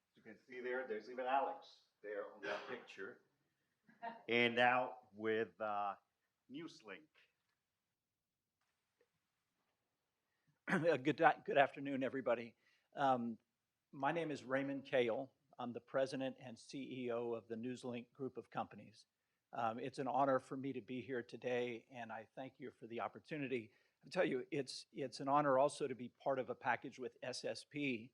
As you can see there, there's even Alex there on that picture. And now with Newslink. Good afternoon, everybody. My name is Raymond Kale. I'm the president and CEO of the Newslink group of companies. It's an honor for me to be here today, and I thank you for the opportunity. I'll tell you, it's an honor also to be part of a package with SSP,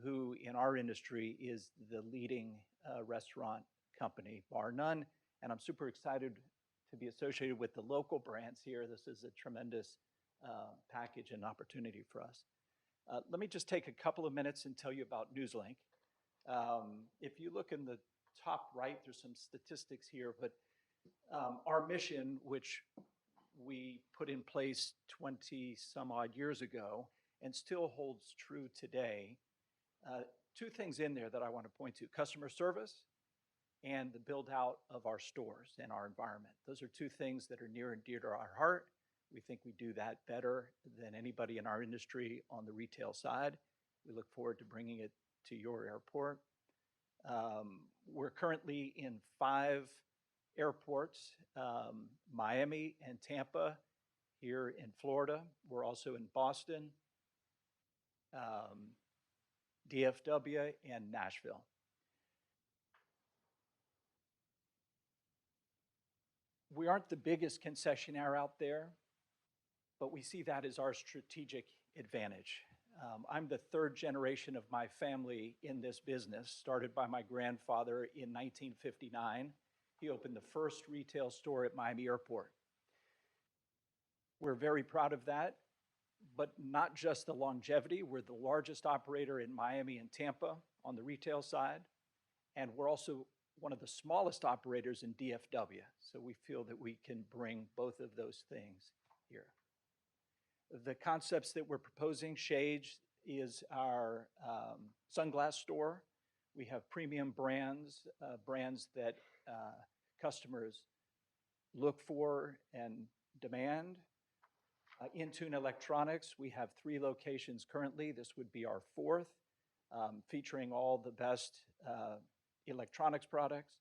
who in our industry is the leading restaurant company, bar none. And I'm super excited to be associated with the local brands here. This is a tremendous package and opportunity for us. Let me just take a couple of minutes and tell you about Newslink. If you look in the top right, there's some statistics here, but our mission, which we put in place 20 some odd years ago and still holds true today, two things in there that I want to point to: customer service and the build out of our stores and our environment. Those are two things that are near and dear to our heart. We think we do that better than anybody in our industry on the retail side. We look forward to bringing it to your airport. We're currently in 5 airports, Miami and Tampa, here in Florida. We're also in Boston, DFW, and Nashville. We aren't the biggest concessionaire out there, but we see that as our strategic advantage. I'm the 3rd generation of my family in this business, started by my grandfather in 1959. He opened the first retail store at Miami Airport. We're very proud of that, but not just the longevity. We're the largest operator in Miami and Tampa on the retail side, and we're also one of the smallest operators in DFW. So we feel that we can bring both of those things here. The concepts that we're proposing, Shades is our sunglass store. We have premium brands, brands that customers look for and demand. Intune Electronics, we have 3 locations currently. This would be our 4th, featuring all the best electronics products.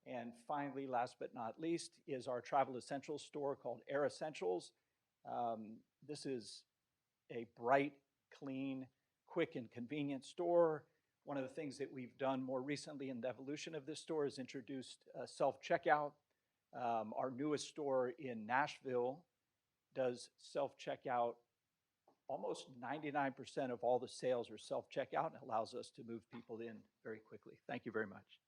And finally, last but not least, is our travel essentials store called Air Essentials. This is a bright, clean, quick, and convenient store. One of the things that we've done more recently in the evolution of this store is introduced self-checkout. Our newest store in Nashville does self-checkout. Almost 99% of all the sales are self-checkout and allows us to move people in very quickly. Thank you very much.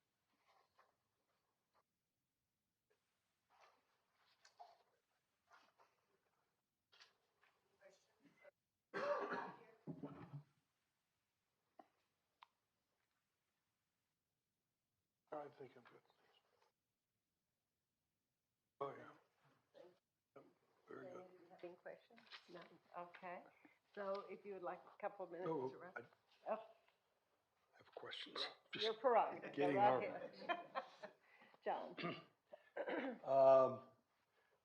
I think I'm good. Oh, yeah. Very good. Any questions? No? Okay. So if you would like a couple of minutes Oh, to rest. I Oh, have questions. your prerogative. Go getting right nervous. ahead. John.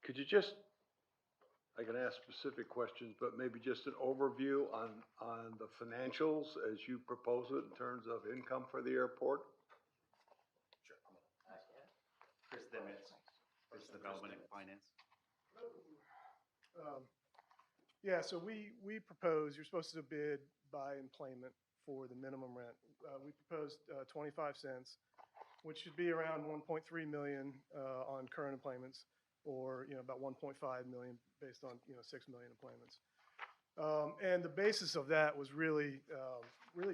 Could you just, I can ask specific questions, but maybe just an overview on the financials as you propose it in terms of income for the airport? Chris Demetz, Business Development and Finance. Yeah, so we propose, you're supposed to bid by employment for the minimum rent. We proposed 25 cents, which should be around 1.3 million on current employments, or about 1.5 million based on 6 million employments. And the basis of that was really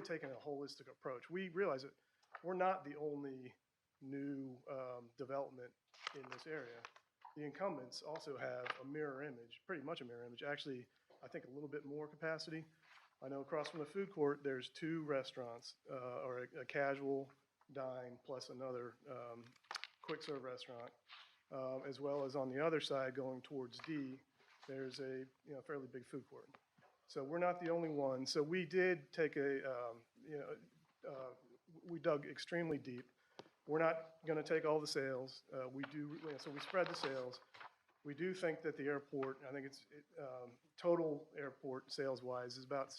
taking a holistic approach. We realize that we're not the only new development in this area. The incumbents also have a mirror image, pretty much a mirror image. Actually, I think a little bit more capacity. I know across from the food court, there's 2 restaurants, or a casual dine plus another quick serve restaurant, as well as on the other side going towards D, there's a fairly big food court. So we're not the only one. So we did take we dug extremely deep. We're not going to take all the sales. So we spread the sales. We do think that the airport, I think it's total airport sales-wise is about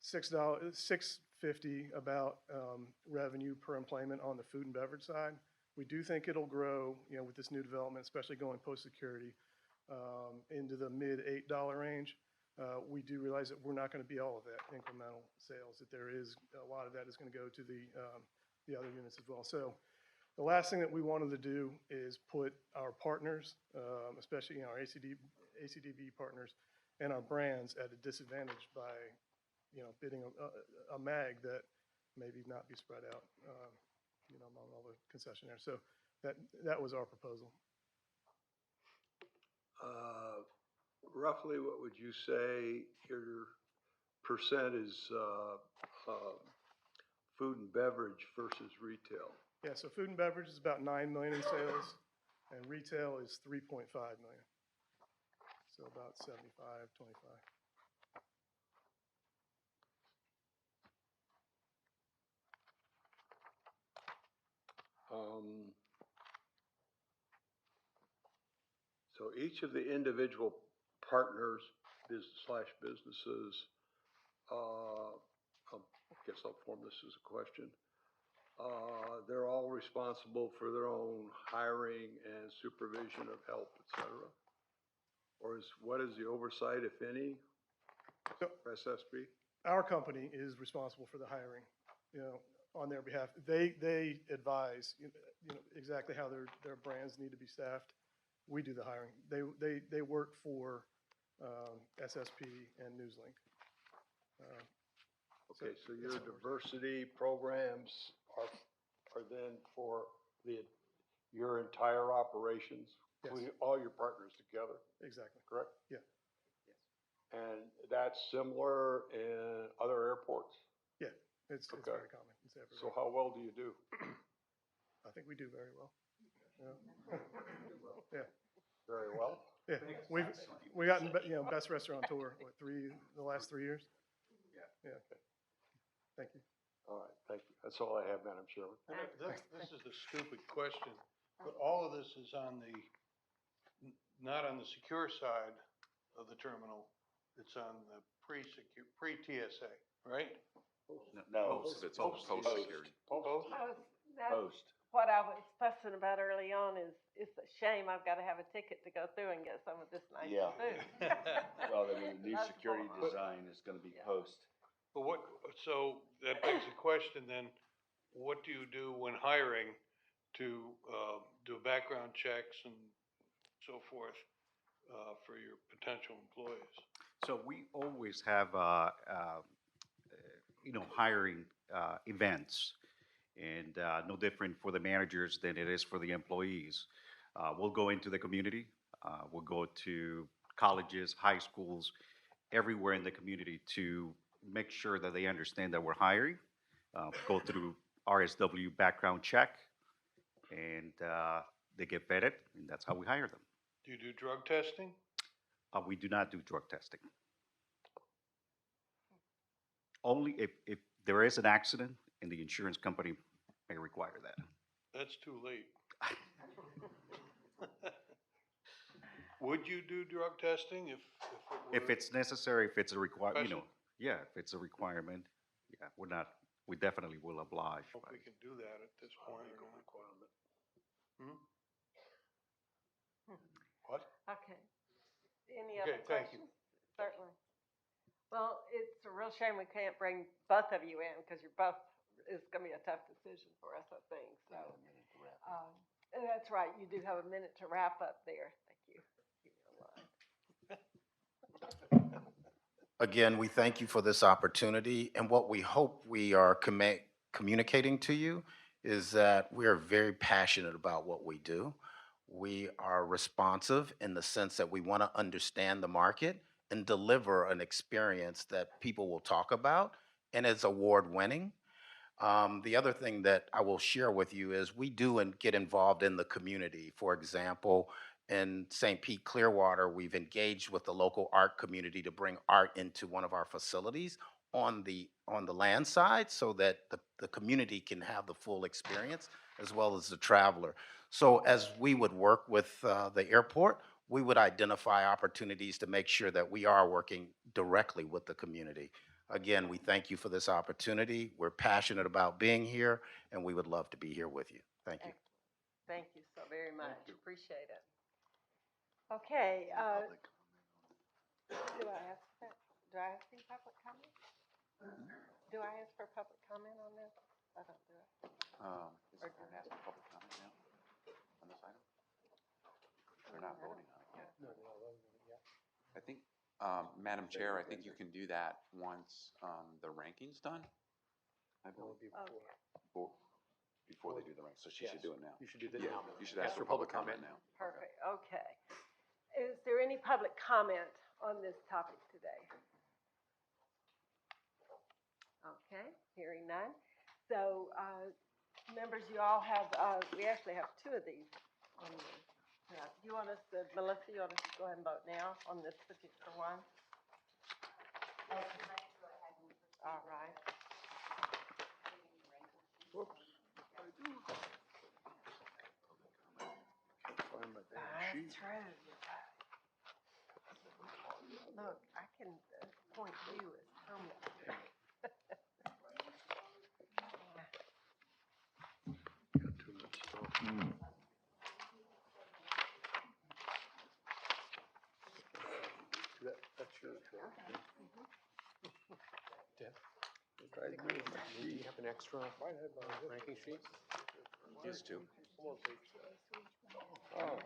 $6.50 about revenue per employment on the food and beverage side. We do think it'll grow, with this new development, especially going post-security, into the mid $8 range. We do realize that we're not going to be all of that incremental sales, that there is a lot of that is going to go to the other units as well. So the last thing that we wanted to do is put our partners, especially our ACDB partners and our brands at a disadvantage by, bidding a mag that maybe not be spread out, among all the concessionaires. So that was our proposal. Roughly, what would you say your percent is food and beverage versus retail? Yeah, so food and beverage is about 9 million in sales, and retail is 3.5 million. So about 75, 25. So each of the individual partners, businesses, I guess I'll form this as a question. They're all responsible for their own hiring and supervision of help, et cetera? Or what is the oversight, if any, for SSB? Our company is responsible for the hiring, on their behalf. They advise, exactly how their brands need to be staffed. We do the hiring. They work for SSP and Newslink. Okay, so your diversity programs are then for your entire operations, Yes. including all your partners together, Exactly. correct? Yeah. And that's similar in other airports? Yeah, it's Okay. very common. It's everywhere. So how well do you do? I think we do very well. Yeah. Yeah. Very well? Yeah, we gotten, best restaurateur, what, the last 3 years? Yeah. Thank you. All right, thank you. That's all I have, Madam Chairman. This is a stupid question, but all of this is on the, not on the secure side of the terminal. It's on the pre-TSA, right? No. Most of it's all post-security. Post? That's Post. what I was fussing about early on is, it's a shame I've got to have a ticket to go through and get some of this nice Yeah. food. Well, the new That's security all. design is gonna be post. But so that begs the question then, what do you do when hiring to do background checks and so forth for your potential employees? So we always have, hiring events, and no different for the managers than it is for the employees. We'll go into the community. We'll go to colleges, high schools, everywhere in the community to make sure that they understand that we're hiring. Go through RSW background check, and they get vetted, and that's how we hire them. Do you do drug testing? We do not do drug testing. Only if there is an accident and the insurance company may require that. That's too late. Would you do drug testing If it's necessary, if it's a requirement, Special? yeah, if it's a requirement, yeah, we definitely will oblige. Hope we can do that at this point. Hmm? What? Okay. Any Okay, other thank you. questions? Certainly. Well, it's a real shame we can't bring both of you in because you're both, it's going to be a tough decision for us, I think, so. And that's right, you do have a minute to wrap up there. Thank you. Again, we thank you for this opportunity, and what we hope we are communicating to you is that we are very passionate about what we do. We are responsive in the sense that we want to understand the market and deliver an experience that people will talk about and is award-winning. The other thing that I will share with you is we do get involved in the community. For example, in St. Pete Clearwater, we've engaged with the local art community to bring art into one of our facilities on the land side so that the community can have the full experience as well as the traveler. So as we would work with the airport, we would identify opportunities to make sure that we are working directly with the community. Again, we thank you for this opportunity. We're passionate about being here, and we would love to be here with you. Thank you. Thank you so very much. Appreciate it. Okay. Do I ask that? Do I ask any public comment? Do I ask for public comment on this? I don't do it. Is it ask for public comment now on this item? They're not voting on it yet. I think, Madam Chair, I think you can do that once the ranking's done. I believe. Before they do the rank, so she should do it now. You should do that now. You should ask for public comment now. Perfect. Okay. Is there any public comment on this topic today? Okay, hearing none. So, members, you all have, we actually have two of these on the, you want us to, Melissa, you want us to go ahead and vote now on this particular one? All right. Whoops. That's true. Look, I can point you as homework. That's yours. Deb? Do you have an extra ranking sheet? Used to. Oh,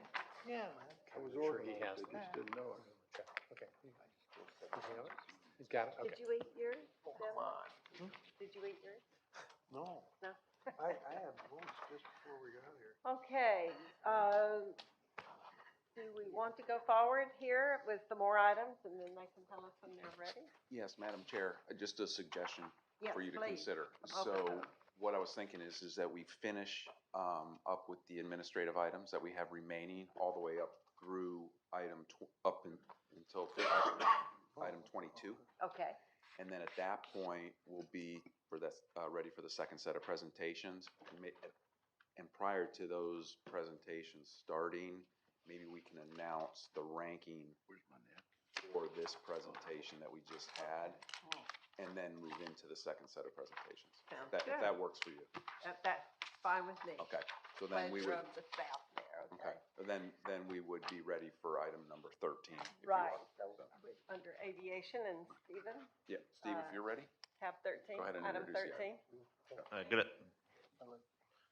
Yeah. I was I'm sure he organized, has I just didn't know it. Okay. He's got it? Okay. Did you eat yours? Come on. Did you eat yours? No. No? I had most just before we got here. Okay, do we want to go forward here with some more items and then they can tell us when they're ready? Yes, Madam Chair, just a suggestion Yes, for you to please. consider. Okay. So what I was thinking is that we finish up with the administrative items that we have remaining all the way up through until item 22. Okay, And then at that point, we'll be ready for the second set of presentations. And prior to those presentations starting, maybe we can announce the ranking for this presentation that we just had, and then move into the second set of presentations. Sounds If good. that works for you. that's fine with me. Okay, so then we Pleasure would, of the staff there, okay, then we would be ready for item number 13. if you Right, are. so under aviation and Stephen, Yeah, Steve, if you're ready? tab 13, Go ahead and item introduce 13.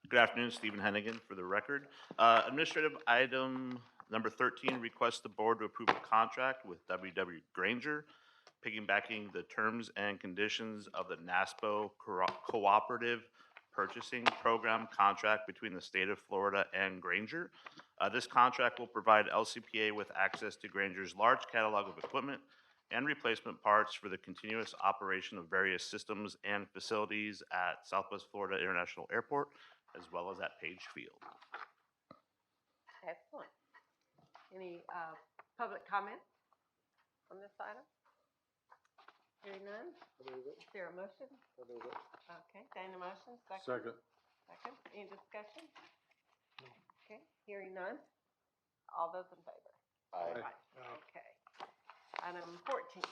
Good afternoon, Stephen Hennigan for the record. Administrative item number 13, request the board to approve a contract with WW Granger, piggybacking the terms and conditions of the NASPO Cooperative Purchasing Program contract between the state of Florida and Granger. This contract will provide LCPA with access to Granger's large catalog of equipment and replacement parts for the continuous operation of various systems and facilities at Southwest Florida International Airport, as well as at Page Field. Excellent. Any public comment on this item? Hearing none? Is there a motion? Okay, Dana motion, second? Second, any discussion? Okay, hearing none? All those in favor? Aye. Okay. Item 14.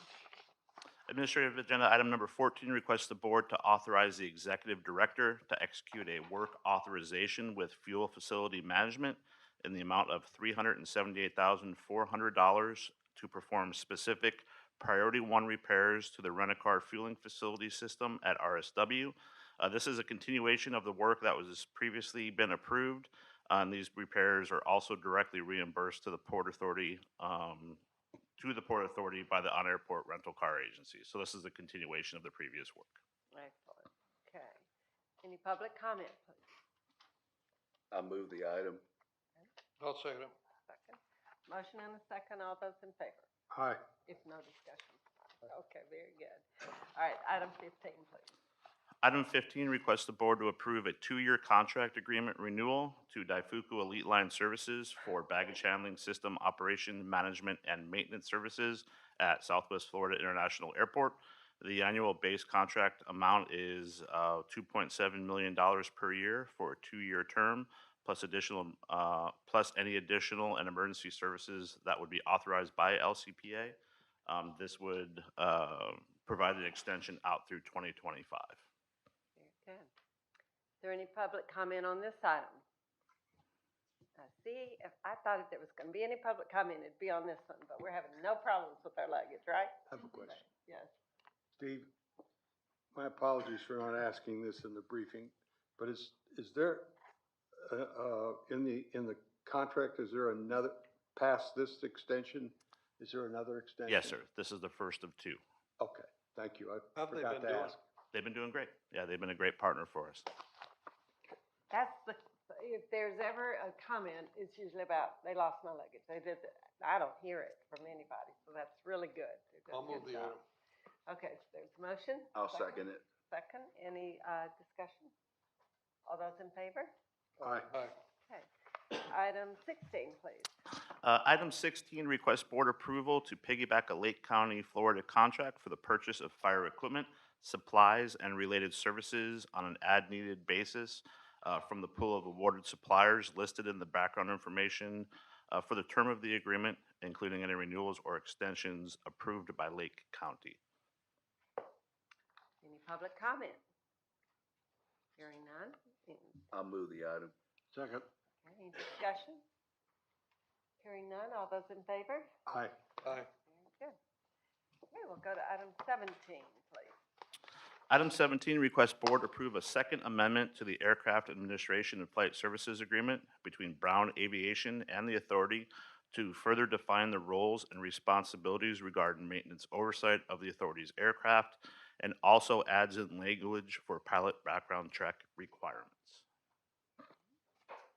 Administrative agenda item number 14 requests the board to authorize the executive director to execute a work authorization with Fuel Facility Management in the amount of $378,400 to perform specific Priority 1 repairs to the rent-a-car fueling facility system at RSW. This is a continuation of the work that was previously been approved. And these repairs are also directly reimbursed to the Port Authority by the on-airport rental car agency. So this is a continuation of the previous work. Excellent. Okay. Any public comment, please? I'll move the item. I'll second it. Second. Motion and a second. All those in favor? Aye. If no discussion. Okay, very good. All right, item 15, please. Item 15 requests the board to approve a 2-year contract agreement renewal to Daifuku Elite Line Services for baggage handling system operation, management, and maintenance services at Southwest Florida International Airport. The annual base contract amount is $2.7 million per year for a 2-year term, plus any additional and emergency services that would be authorized by LCPA. This would provide an extension out through 2025. Very good. Is there any public comment on this item? See, if I thought if there was going to be any public comment, it'd be on this one, but we're having no problems with our luggage, right? I have a question. Yes. Steve, my apologies for not asking this in the briefing, but is there, in the contract, is there another, past this extension, is there another extension? Yes, sir. This is the first of 2. Okay, thank you. I How have they forgot been to doing? ask. They've been doing great. Yeah, they've been a great partner for us. That's if there's ever a comment, it's usually about, they lost my luggage. They did that. I don't hear it from anybody, so that's really good. They're doing I'll a move good the job. item. Okay, so there's a motion. I'll second it. Second, any discussion? All those in favor? Aye. Okay. Item 16, please. Item 16 requests board approval to piggyback a Lake County, Florida contract for the purchase of fire equipment, supplies, and related services on an as-needed basis from the pool of awarded suppliers listed in the background information for the term of the agreement, including any renewals or extensions approved by Lake County. Any public comment? Hearing none. I'll move the item. Second. Any discussion? Hearing none. All those in favor? Aye. Aye. Very good. Okay, we'll go to item 17, please. Item 17 requests board approve a second amendment to the Aircraft Administration and Flight Services Agreement between Brown Aviation and the Authority to further define the roles and responsibilities regarding maintenance oversight of the Authority's aircraft, and also adds in language for pilot background check requirements.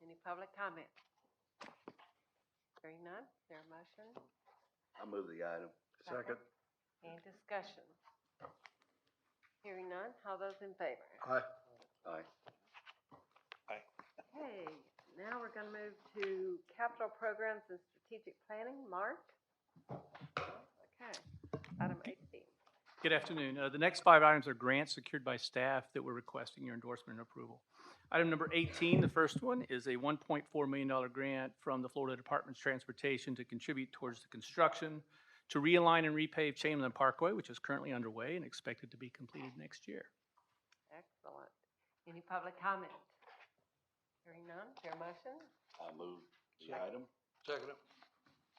Any public comment? Hearing none, is there a motion? I move the item. Second. Any discussion? Hearing none, all those in favor? Aye. Aye. Okay, now we're going to move to capital programs and strategic planning. Mark? Okay, item 18. Good afternoon. The next 5 items are grants secured by staff that we're requesting your endorsement and approval. Item number 18, the first one, is a $1.4 million grant from the Florida Department of Transportation to contribute towards the construction to realign and repave Chamberlain Parkway, which is currently underway and expected to be completed next year. Excellent. Any public comment? Hearing none, is there a motion? I move the item. Second it.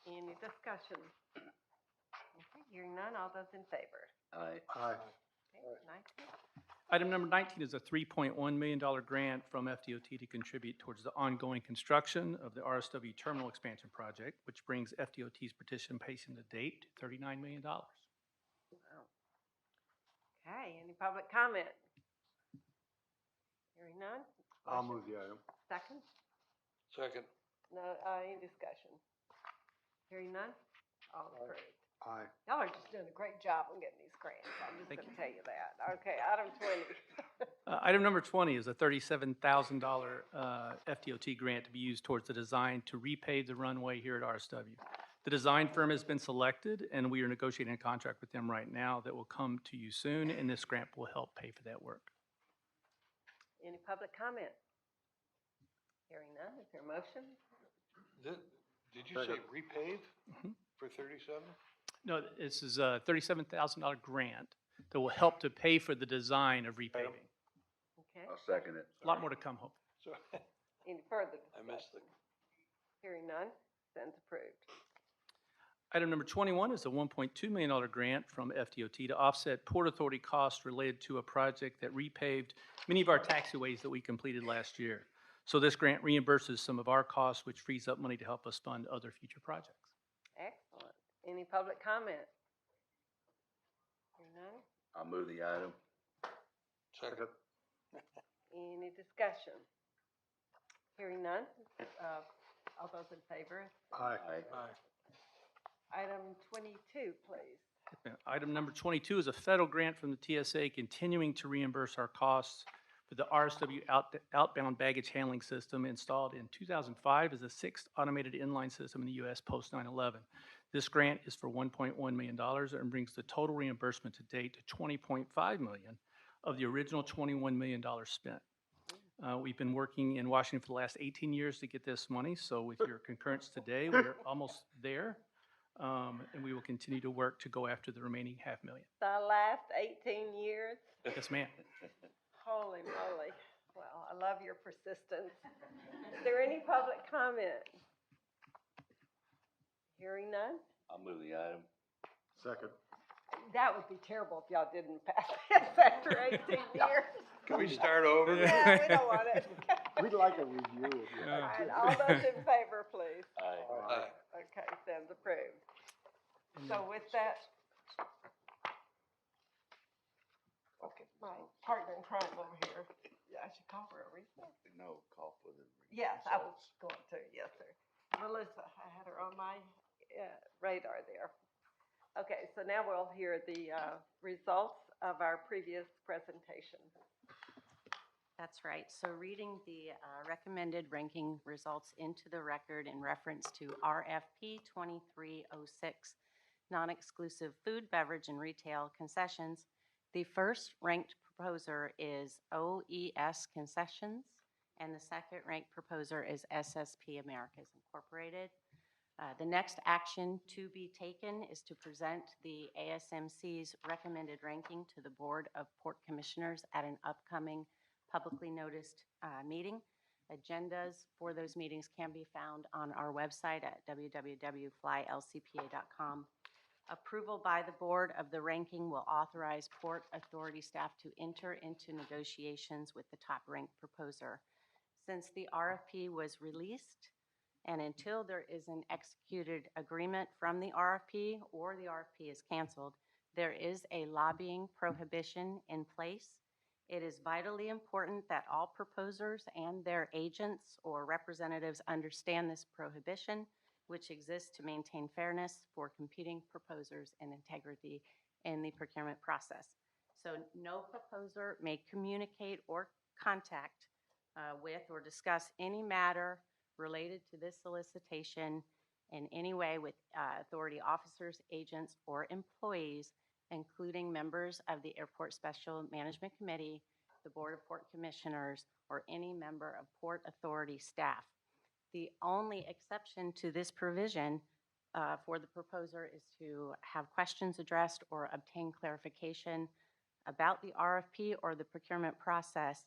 Any discussion? Okay, hearing none, all those in favor? Aye. Aye. Okay, 19. Item number 19 is a $3.1 million grant from FDOT to contribute towards the ongoing construction of the RSW Terminal Expansion Project, which brings FDOT's participation to date to $39 million. Wow. Okay, any public comment? Hearing none? I'll Motion? move the item. Second? Second. No, any discussion? Hearing none? All approved. Aye. Y'all are just doing a great job on getting these grants. I'm just gonna tell you that. Okay, item 20. Item number 20 is a $37,000 FDOT grant to be used towards the design to repave the runway here at RSW. The design firm has been selected, and we are negotiating a contract with them right now that will come to you soon, and this grant will help pay for that work. Any public comment? Hearing none, is there a motion? Did you say repave for 37? No, this is a $37,000 grant that will help to pay for the design of repaving. Okay, I'll second it. A lot more to come, hope. So, any further I missed the, discussion? Hearing none, stands approved. Item number 21 is a $1.2 million grant from FDOT to offset Port Authority costs related to a project that repaved many of our taxiways that we completed last year. So this grant reimburses some of our costs, which frees up money to help us fund other future projects. Excellent. Any public comment? Hearing none, I'll move the item. second. any discussion? Hearing none, all those in favor? Aye. Aye. Item 22, please. Item number 22 is a federal grant from the TSA continuing to reimburse our costs for the RSW outbound baggage handling system installed in 2005 as the 6th automated inline system in the U.S. post 9/11. This grant is for $1.1 million and brings the total reimbursement to date to $20.5 million of the original $21 million spent. We've been working in Washington for the last 18 years to get this money, so with your concurrence today, we're almost there. And we will continue to work to go after the remaining $500,000. The last 18 years? Yes, ma'am. Holy moly. Well, I love your persistence. Is there any public comment? Hearing none? I'll move the item. Second. That would be terrible if y'all didn't pass this after 18 years. Can we start over? Yeah, we don't want it. We'd like a review of you. All right, all those in favor, please. Aye. Okay, stands approved. So with that, okay, my partner in crime over here, yeah, I should call her a recess. No, call for the. Yes, I was going to, yes, sir. Melissa, I had her on my radar there. Okay, so now we'll hear the results of our previous presentation. That's right. So reading the recommended ranking results into the record in reference to RFP 2306, non-exclusive food, beverage, and retail concessions, the first ranked proposer is OES Concessions, and the second ranked proposer is SSP Americas Incorporated. The next action to be taken is to present the ASMC's recommended ranking to the Board of Port Commissioners at an upcoming publicly noticed meeting. Agendas for those meetings can be found on our website at www.flylcpa.com. Approval by the board of the ranking will authorize Port Authority staff to enter into negotiations with the top-ranked proposer. Since the RFP was released, and until there is an executed agreement from the RFP or the RFP is canceled, there is a lobbying prohibition in place. It is vitally important that all proposers and their agents or representatives understand this prohibition which exists to maintain fairness for competing proposers and integrity in the procurement process. So no proposer may communicate or contact with or discuss any matter related to this solicitation in any way with authority officers, agents, or employees, including members of the Airport Special Management Committee, the Board of Port Commissioners, or any member of Port Authority staff. The only exception to this provision for the proposer is to have questions addressed or obtain clarification about the RFP or the procurement process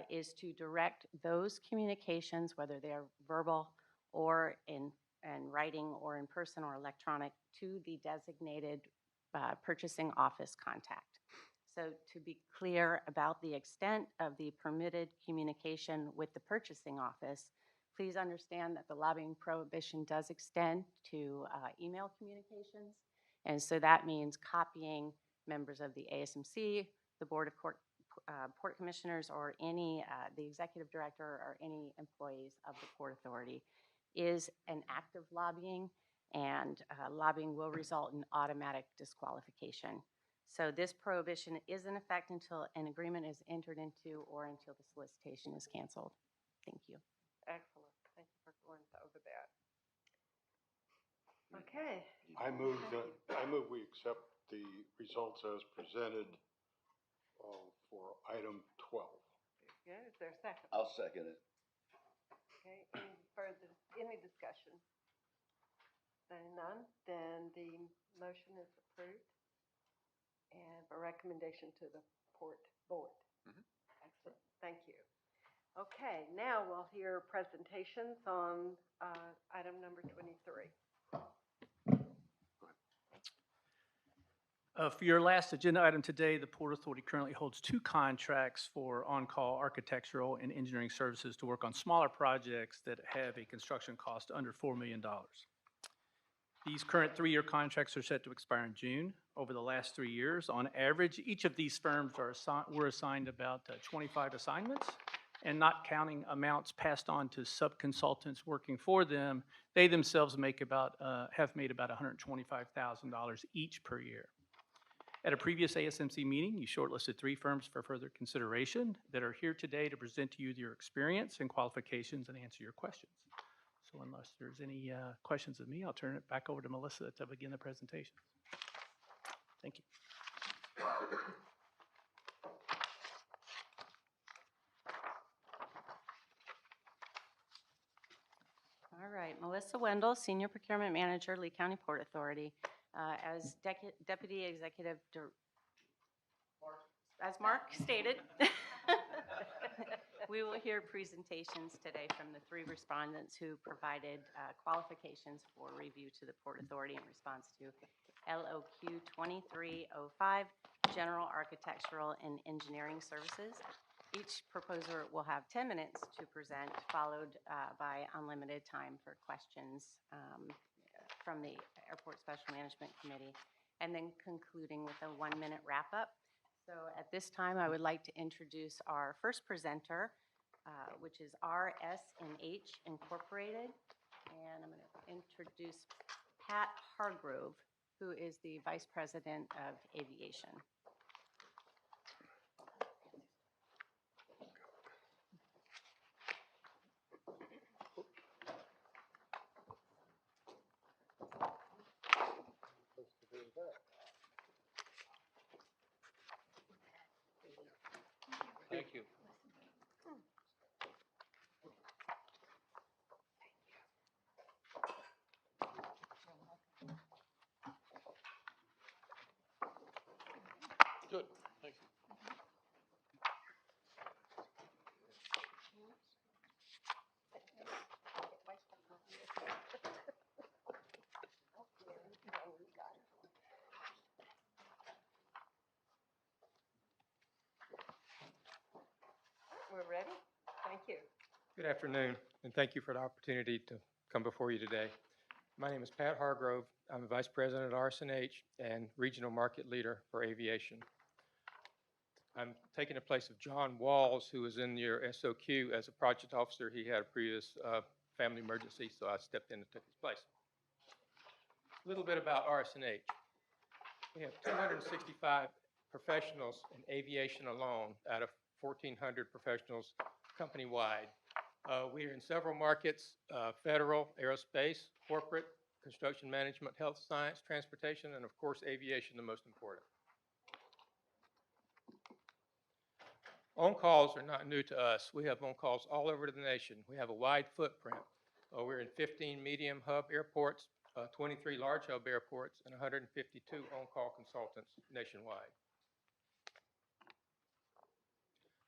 is to direct those communications, whether they are verbal or in writing or in person or electronic, to the designated purchasing office contact. So to be clear about the extent of the permitted communication with the purchasing office, please understand that the lobbying prohibition does extend to email communications. And so that means copying members of the ASMC, the Board of Port Commissioners, or any, the Executive Director or any employees of the Port Authority is an act of lobbying, and lobbying will result in automatic disqualification. So this prohibition is in effect until an agreement is entered into or until the solicitation is canceled. Thank you. Excellent. Thank you for going over that. Okay. I move we accept the results as presented for item 12. Good. Is there a second? I'll second it. Okay. Any discussion? Saying none, then the motion is approved and a recommendation to the Port Board. Excellent. Thank you. Okay, now we'll hear presentations on item number 23. For your last agenda item today, the Port Authority currently holds 2 contracts for on-call architectural and engineering services to work on smaller projects that have a construction cost under $4 million. These current 3-year contracts are set to expire in June. Over the last 3 years, on average, each of these firms were assigned about 25 assignments, and not counting amounts passed on to sub-consultants working for them, they themselves have made about $125,000 each per year. At a previous ASMC meeting, you shortlisted 3 firms for further consideration that are here today to present to you their experience and qualifications and answer your questions. So unless there's any questions of me, I'll turn it back over to Melissa to begin the presentation. Thank you. All right, Melissa Wendell, Senior Procurement Manager, Lee County Port Authority. As Deputy Executive as Mark stated, we will hear presentations today from the 3 respondents who provided qualifications for review to the Port Authority in response to LOQ 2305, General Architectural and Engineering Services. Each proposer will have 10 minutes to present, followed by unlimited time for questions from the Airport Special Management Committee, and then concluding with a 1-minute wrap-up. So at this time, I would like to introduce our first presenter, which is RS&H Incorporated. And I'm going to introduce Pat Hargrove, who is the Vice President of Aviation. Thank you. Good, thank you. We're ready? Thank you. Good afternoon, and thank you for the opportunity to come before you today. My name is Pat Hargrove. I'm the Vice President at RS&H and Regional Market Leader for Aviation. I'm taking the place of John Walls, who was in your SOQ as a project officer. He had a previous family emergency, so I stepped in and took his place. A little bit about RSNH. We have 265 professionals in aviation alone out of 1,400 professionals company-wide. We are in several markets, federal, aerospace, corporate, construction management, health science, transportation, and of course, aviation, the most important. On-calls are not new to us. We have on-calls all over the nation. We have a wide footprint. We're in 15 medium hub airports, 23 large hub airports, and 152 on-call consultants nationwide.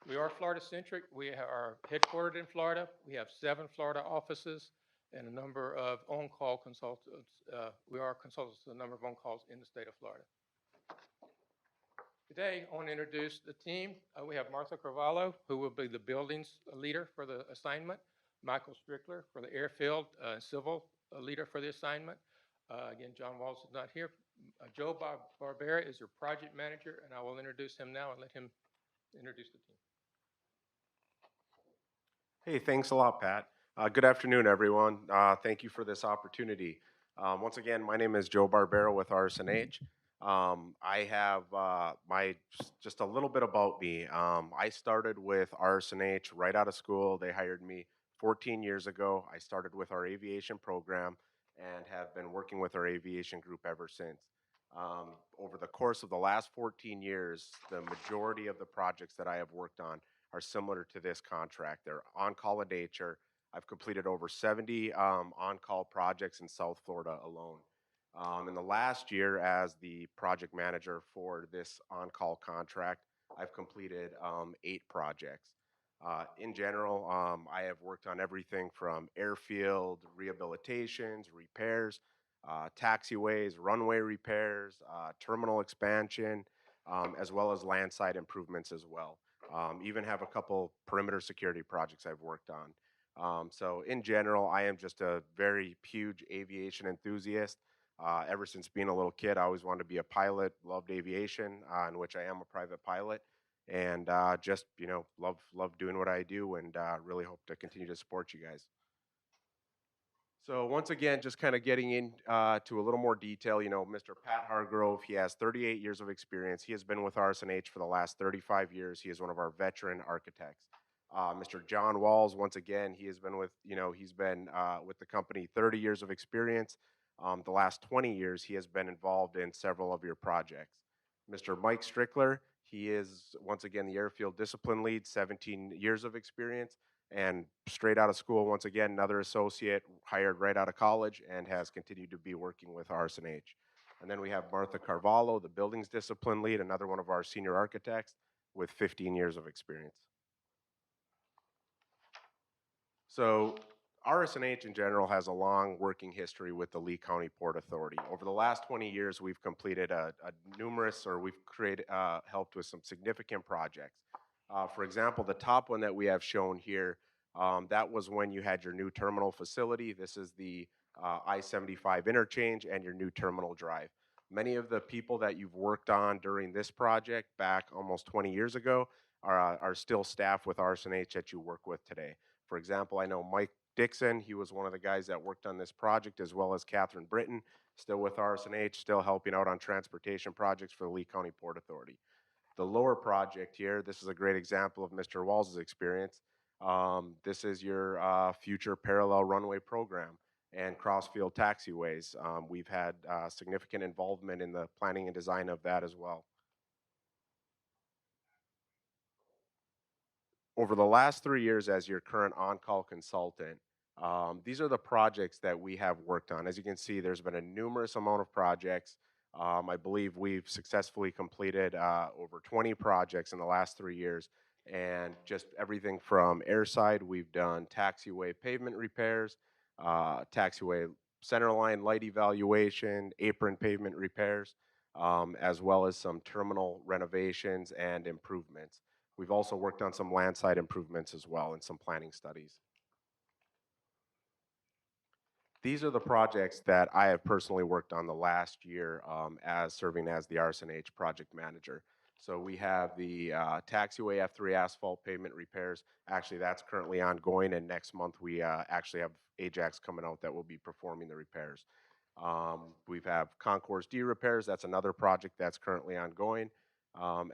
We are Florida-centric. We are headquartered in Florida. We have 7 Florida offices and a number of on-call consultants. We are consultants to a number of on-calls in the state of Florida. Today, I want to introduce the team. We have Martha Carvalho, who will be the buildings leader for the assignment, Michael Strickler for the airfield civil leader for the assignment. Again, John Walls is not here. Joe Barbera is your project manager, and I will introduce him now and let him introduce the team. Hey, thanks a lot, Pat. Good afternoon, everyone. Thank you for this opportunity. Once again, my name is Joe Barbera with RSNH. I have just a little bit about me. I started with RSNH right out of school. They hired me 14 years ago. I started with our aviation program and have been working with our aviation group ever since. Over the course of the last 14 years, the majority of the projects that I have worked on are similar to this contract. They're on-call in nature. I've completed over 70 on-call projects in South Florida alone. In the last year, as the project manager for this on-call contract, I've completed 8 projects. In general, I have worked on everything from airfield rehabilitations, repairs, taxiways, runway repairs, terminal expansion, as well as landside improvements as well. Even have a couple perimeter security projects I've worked on. So in general, I am just a very huge aviation enthusiast. Ever since being a little kid, I always wanted to be a pilot, loved aviation, in which I am a private pilot, and just, love doing what I do, and really hope to continue to support you guys. So once again, just kind of getting in to a little more detail, Mr. Pat Hargrove, he has 38 years of experience. He has been with RSNH for the last 35 years. He is one of our veteran architects. Mr. John Walls, once again, he has been with, he's been with the company 30 years of experience. The last 20 years, he has been involved in several of your projects. Mr. Mike Strickler, he is, once again, the airfield discipline lead, 17 years of experience. And straight out of school, once again, another associate hired right out of college and has continued to be working with RSNH. And then we have Martha Carvalho, the buildings discipline lead, another one of our senior architects with 15 years of experience. So RSNH in general has a long working history with the Lee County Port Authority. Over the last 20 years, we've completed we've created, helped with some significant projects. For example, the top one that we have shown here, that was when you had your new terminal facility. This is the I-75 interchange and your new terminal drive. Many of the people that you've worked on during this project back almost 20 years ago are still staff with RSNH that you work with today. For example, I know Mike Dixon, he was one of the guys that worked on this project, as well as Catherine Britton, still with RSNH, still helping out on transportation projects for the Lee County Port Authority. The lower project here, this is a great example of Mr. Walls' experience. This is your future parallel runway program and crossfield taxiways. We've had significant involvement in the planning and design of that as well. Over the last 3 years as your current on-call consultant, these are the projects that we have worked on. As you can see, there's been a numerous amount of projects. I believe we've successfully completed over 20 projects in the last 3 years, and just everything from airside, we've done taxiway pavement repairs, taxiway centerline light evaluation, apron pavement repairs, as well as some terminal renovations and improvements. We've also worked on some landside improvements as well and some planning studies. These are the projects that I have personally worked on the last year as serving as the RSNH project manager. So we have the taxiway F3 asphalt pavement repairs. Actually, that's currently ongoing, and next month we actually have Ajax coming out that will be performing the repairs. We've have Concourse D repairs. That's another project that's currently ongoing,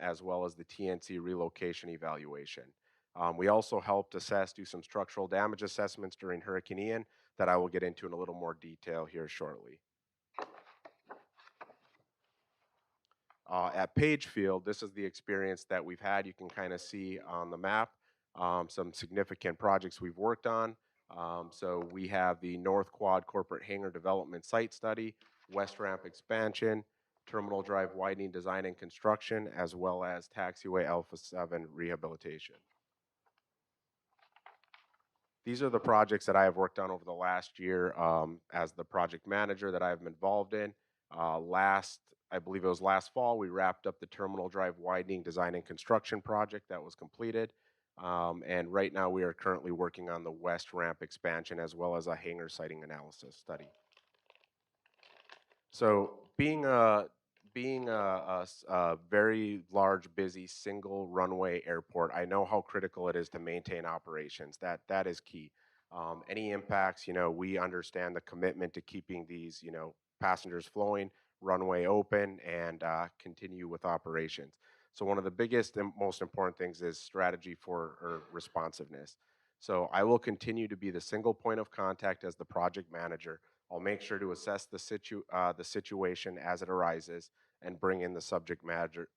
as well as the TNC relocation evaluation. We also helped do some structural damage assessments during Hurricane Ian that I will get into in a little more detail here shortly. At Page Field, this is the experience that we've had. You can kind of see on the map some significant projects we've worked on. So we have the North Quad Corporate Hangar Development Site Study, West Ramp Expansion, Terminal Drive Widening Design and Construction, as well as Taxiway Alpha 7 Rehabilitation. These are the projects that I have worked on over the last year as the project manager that I've been involved in. I believe it was last fall, we wrapped up the Terminal Drive Widening Design and Construction project that was completed. And right now we are currently working on the West Ramp expansion as well as a hangar siting analysis study. So being a very large, busy, single runway airport, I know how critical it is to maintain operations. That is key. Any impacts, we understand the commitment to keeping these, passengers flowing, runway open, and continue with operations. So one of the biggest and most important things is strategy for responsiveness. So I will continue to be the single point of contact as the project manager. I'll make sure to assess the situation as it arises and bring in the subject matter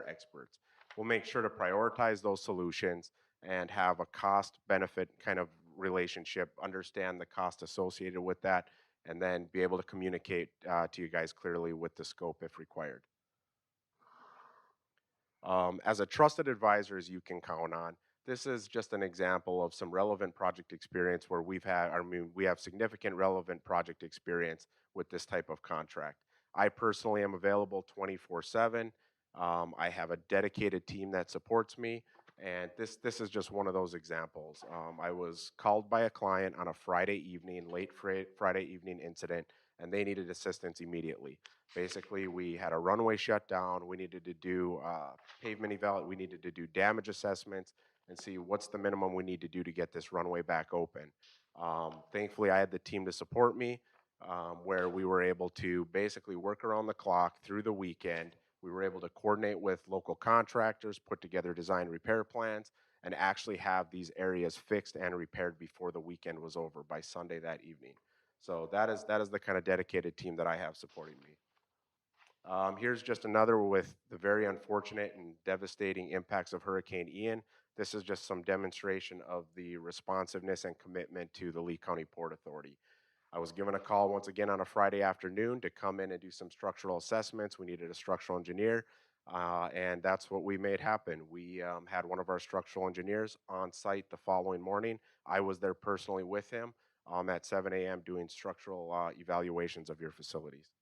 experts. We'll make sure to prioritize those solutions and have a cost-benefit kind of relationship, understand the cost associated with that, and then be able to communicate to you guys clearly with the scope if required. As a trusted advisor, as you can count on, this is just an example of some relevant project experience where we have significant relevant project experience with this type of contract. I personally am available 24/7. I have a dedicated team that supports me, and this is just one of those examples. I was called by a client on a Friday evening, Friday evening incident, and they needed assistance immediately. Basically, we had a runway shut down. We needed to do pavement eval. We needed to do damage assessments and see what's the minimum we need to do to get this runway back open. Thankfully, I had the team to support me, where we were able to basically work around the clock through the weekend. We were able to coordinate with local contractors, put together design repair plans, and actually have these areas fixed and repaired before the weekend was over by Sunday that evening. So that is the kind of dedicated team that I have supporting me. Here's just another with the very unfortunate and devastating impacts of Hurricane Ian. This is just some demonstration of the responsiveness and commitment to the Lee County Port Authority. I was given a call once again on a Friday afternoon to come in and do some structural assessments. We needed a structural engineer, and that's what we made happen. We had one of our structural engineers on site the following morning. I was there personally with him at 7 a.m. doing structural evaluations of your facilities.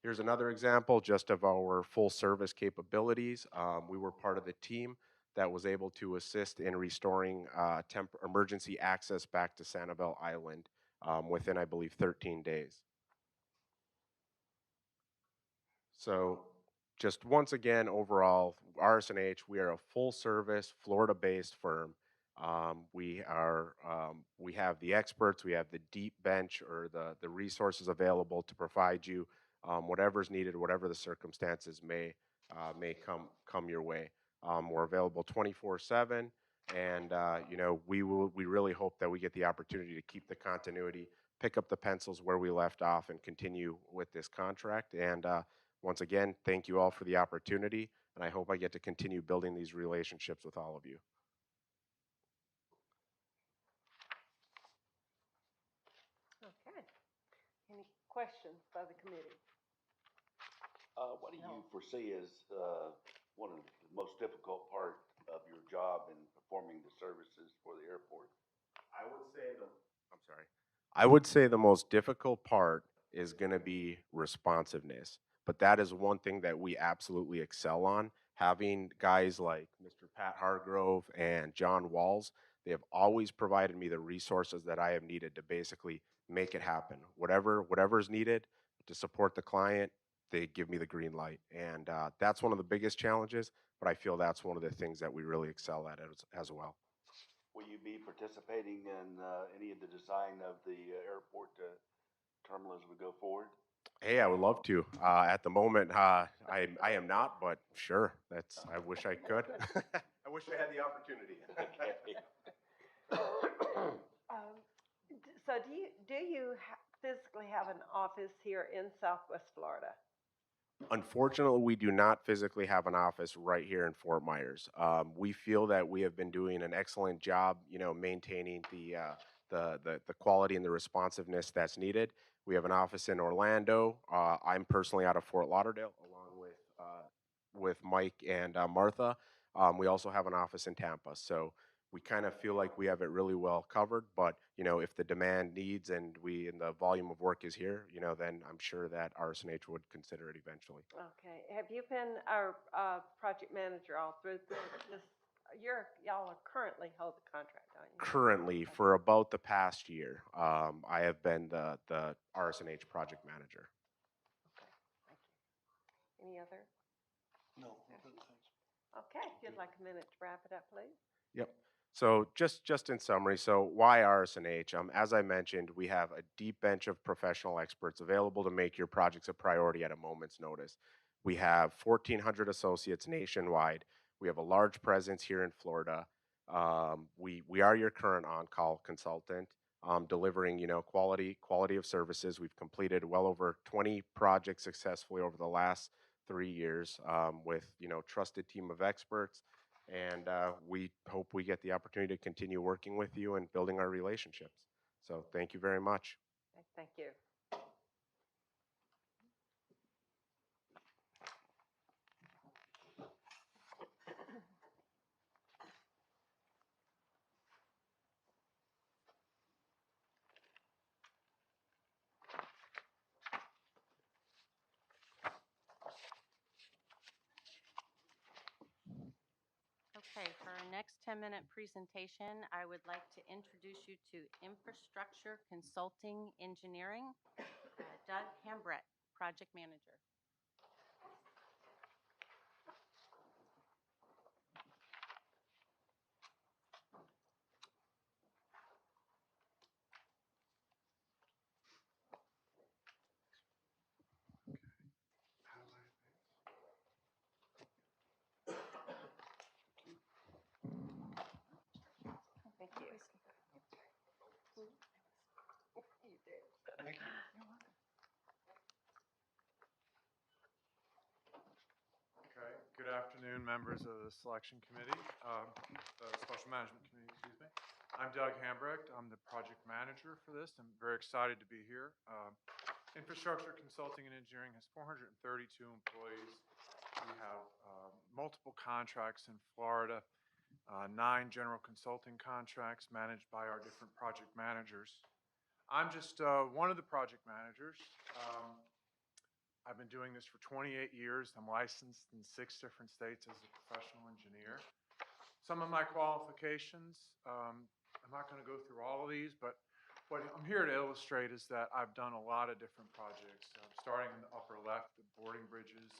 Here's another example just of our full service capabilities. We were part of the team that was able to assist in restoring emergency access back to Sanibel Island within, I believe, 13 days. So just once again, overall, RSNH, we are a full service, Florida-based firm. We have the experts, we have the deep bench or the resources available to provide you whatever's needed, whatever the circumstances may come your way. We're available 24/7, and we really hope that we get the opportunity to keep the continuity, pick up the pencils where we left off, and continue with this contract. And once again, thank you all for the opportunity, and I hope I get to continue building these relationships with all of you. Okay. Any questions by the committee? What do you foresee as one of the most difficult part of your job in performing the services for the airport? I would say the most difficult part is going to be responsiveness, but that is one thing that we absolutely excel on. Having guys like Mr. Pat Hargrove and John Walls, they have always provided me the resources that I have needed to basically make it happen. Whatever is needed to support the client, they give me the green light. And that's one of the biggest challenges, but I feel that's one of the things that we really excel at as well. Will you be participating in any of the design of the airport terminal as we go forward? Hey, I would love to. At the moment, I am not, but sure, I wish I could. I wish I had the opportunity. So do you physically have an office here in Southwest Florida? Unfortunately, we do not physically have an office right here in Fort Myers. We feel that we have been doing an excellent job, maintaining the quality and the responsiveness that's needed. We have an office in Orlando. I'm personally out of Fort Lauderdale, along with Mike and Martha. We also have an office in Tampa. So we kind of feel like we have it really well covered. But if the demand needs and the volume of work is here, then I'm sure that RSNH would consider it eventually. Okay. Have you been our project manager all through this? Y'all are currently hold the contract, aren't you? Currently, for about the past year, I have been the RSNH project manager. Okay. Thank you. Any other? No. Okay. If you'd like a minute to wrap it up, please. Yep. So just in summary, so why RSNH? As I mentioned, we have a deep bench of professional experts available to make your projects a priority at a moment's notice. We have 1,400 associates nationwide. We have a large presence here in Florida. We are your current on-call consultant, delivering quality of services. We've completed well over 20 projects successfully over the last 3 years with trusted team of experts. And we hope we get the opportunity to continue working with you and building our relationships. So thank you very much. Thank you. Okay, for our next 10-minute presentation, I would like to introduce you to Infrastructure Consulting Engineering, Doug Hambrecht, Project Manager. Thank you. You did. Thank you. Okay, good afternoon, members of the selection committee, special management committee, excuse me. I'm Doug Hambrecht. I'm the project manager for this. I'm very excited to be here. Infrastructure Consulting and Engineering has 432 employees. We have multiple contracts in Florida, 9 general consulting contracts managed by our different project managers. I'm just one of the project managers. I've been doing this for 28 years. I'm licensed in 6 different states as a professional engineer. Some of my qualifications, I'm not going to go through all of these, but what I'm here to illustrate is that I've done a lot of different projects, starting in the upper left, the boarding bridges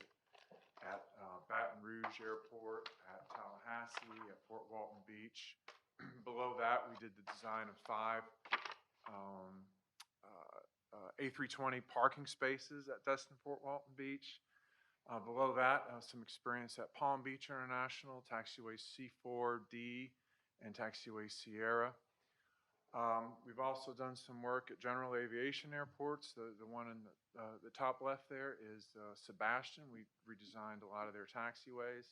at Baton Rouge Airport, at Tallahassee, at Fort Walton Beach. Below that, we did the design of 5 A320 parking spaces at Destin Fort Walton Beach. Below that, some experience at Palm Beach International, Taxiway C4D, and Taxiway Sierra. We've also done some work at General Aviation Airports. The one in the top left there is Sebastian. We redesigned a lot of their taxiways.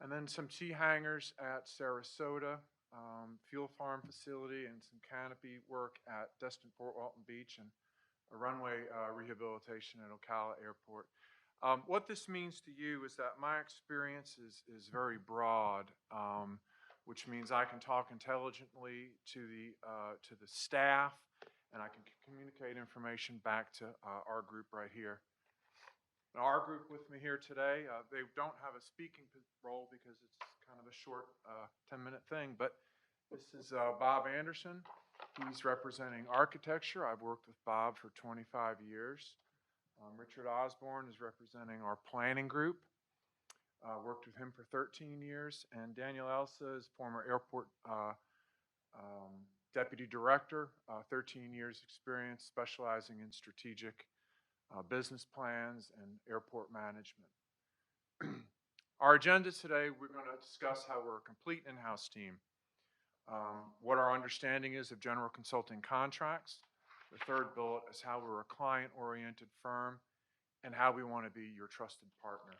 And then some T-hangars at Sarasota, fuel farm facility, and some canopy work at Destin Fort Walton Beach, and a runway rehabilitation at Ocala Airport. What this means to you is that my experience is very broad, which means I can talk intelligently to the staff, and I can communicate information back to our group right here. Now, our group with me here today, they don't have a speaking role because it's kind of a short 10-minute thing, but this is Bob Anderson. He's representing architecture. I've worked with Bob for 25 years. Richard Osborne is representing our planning group. Worked with him for 13 years. And Daniel Elsa is former airport deputy director, 13 years experience specializing in strategic business plans and airport management. Our agenda today, we're going to discuss how we're a complete in-house team, what our understanding is of general consulting contracts. The third bullet is how we're a client-oriented firm and how we want to be your trusted partner.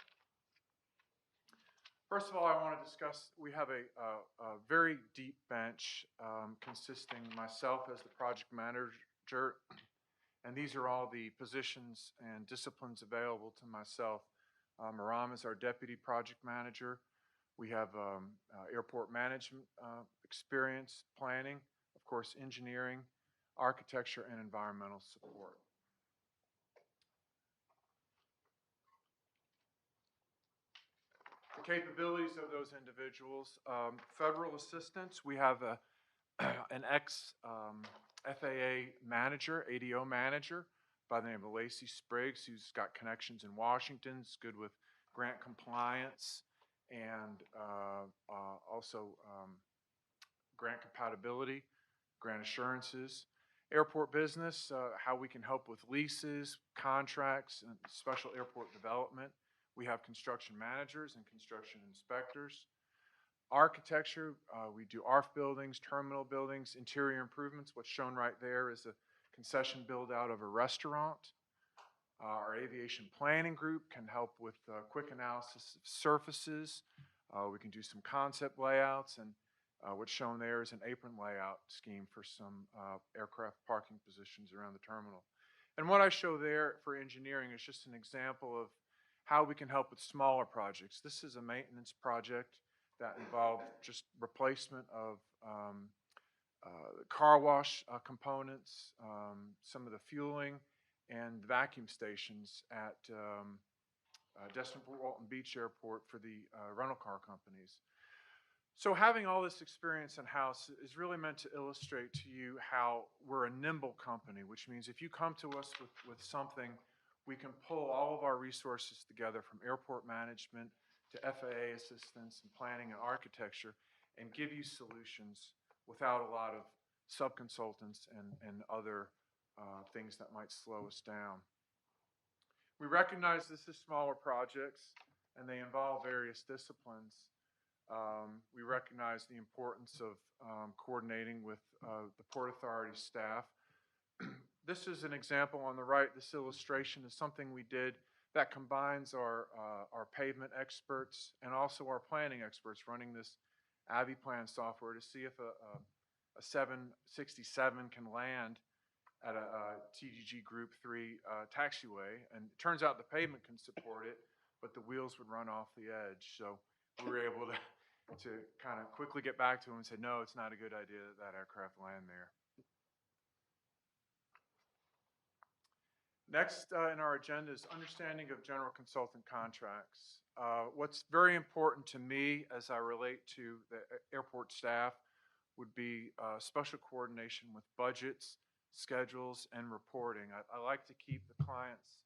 First of all, I want to discuss, we have a very deep bench consisting myself as the project manager, and these are all the positions and disciplines available to myself. Maram is our deputy project manager. We have airport management experience, planning, of course, engineering, architecture, and environmental support. The capabilities of those individuals, federal assistance, we have an ex-FAA manager, ADO manager, by the name of Lacey Spriggs, who's got connections in Washington, is good with grant compliance and also grant compatibility, grant assurances. Airport business, how we can help with leases, contracts, and special airport development. We have construction managers and construction inspectors. Architecture, we do ARF buildings, terminal buildings, interior improvements. What's shown right there is a concession build out of a restaurant. Our aviation planning group can help with quick analysis of surfaces. We can do some concept layouts, and what's shown there is an apron layout scheme for some aircraft parking positions around the terminal. And what I show there for engineering is just an example of how we can help with smaller projects. This is a maintenance project that involved just replacement of car wash components, some of the fueling, and vacuum stations at Destin Fort Walton Beach Airport for the rental car companies. So having all this experience in-house is really meant to illustrate to you how we're a nimble company, which means if you come to us with something, we can pull all of our resources together from airport management to FAA assistance and planning and architecture and give you solutions without a lot of subconsultants and other things that might slow us down. We recognize this is smaller projects and they involve various disciplines. We recognize the importance of coordinating with the Port Authority staff. This is an example on the right. This illustration is something we did that combines our pavement experts and also our planning experts running this AviPlan software to see if a 767 can land at a TGG Group 3 taxiway. And it turns out the pavement can support it, but the wheels would run off the edge. So we were able to kind of quickly get back to him and say, no, it's not a good idea that that aircraft land there. Next in our agenda is understanding of general consultant contracts. What's very important to me as I relate to the airport staff would be special coordination with budgets, schedules, and reporting. I like to keep the clients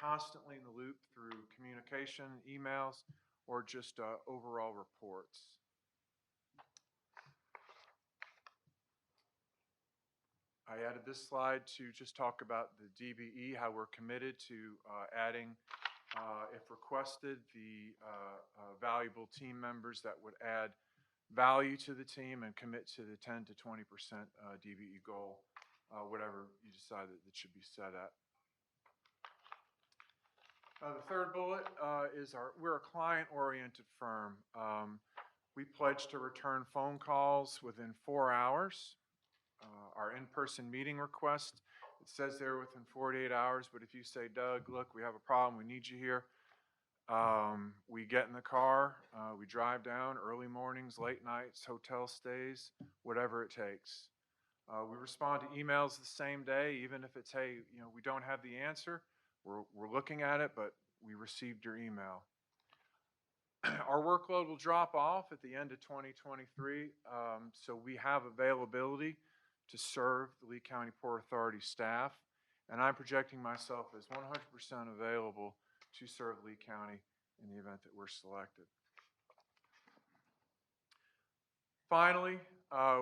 constantly in the loop through communication, emails, or just overall reports. I added this slide to just talk about the DBE, how we're committed to adding, if requested, the valuable team members that would add value to the team and commit to the 10 to 20% DBE goal, whatever you decide that it should be set at. The third bullet is we're a client-oriented firm. We pledge to return phone calls within 4 hours. Our in-person meeting request, it says there within 48 hours, but if you say, Doug, look, we have a problem, we need you here, we get in the car, we drive down, early mornings, late nights, hotel stays, whatever it takes. We respond to emails the same day, even if it's, hey, we don't have the answer, we're looking at it, but we received your email. Our workload will drop off at the end of 2023, so we have availability to serve the Lee County Port Authority staff, and I'm projecting myself as 100% available to serve Lee County in the event that we're selected. Finally,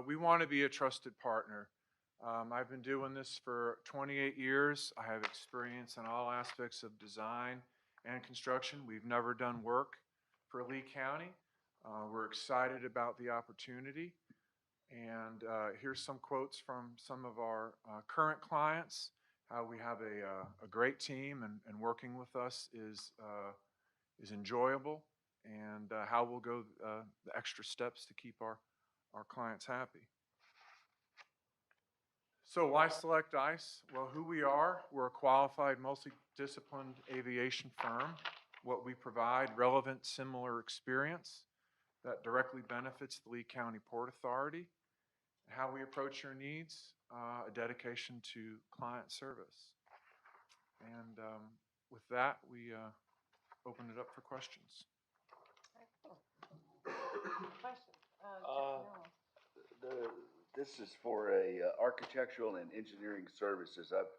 we want to be a trusted partner. I've been doing this for 28 years. I have experience in all aspects of design and construction. We've never done work for Lee County. We're excited about the opportunity. And here's some quotes from some of our current clients, how we have a great team and working with us is enjoyable, and how we'll go the extra steps to keep our clients happy. So why select ICE? Well, who we are, we're a qualified, multidisciplined aviation firm. What we provide, relevant, similar experience that directly benefits the Lee County Port Authority. How we approach your needs, a dedication to client service. And with that, we open it up for questions. Question? This is for a architectural and engineering services. I've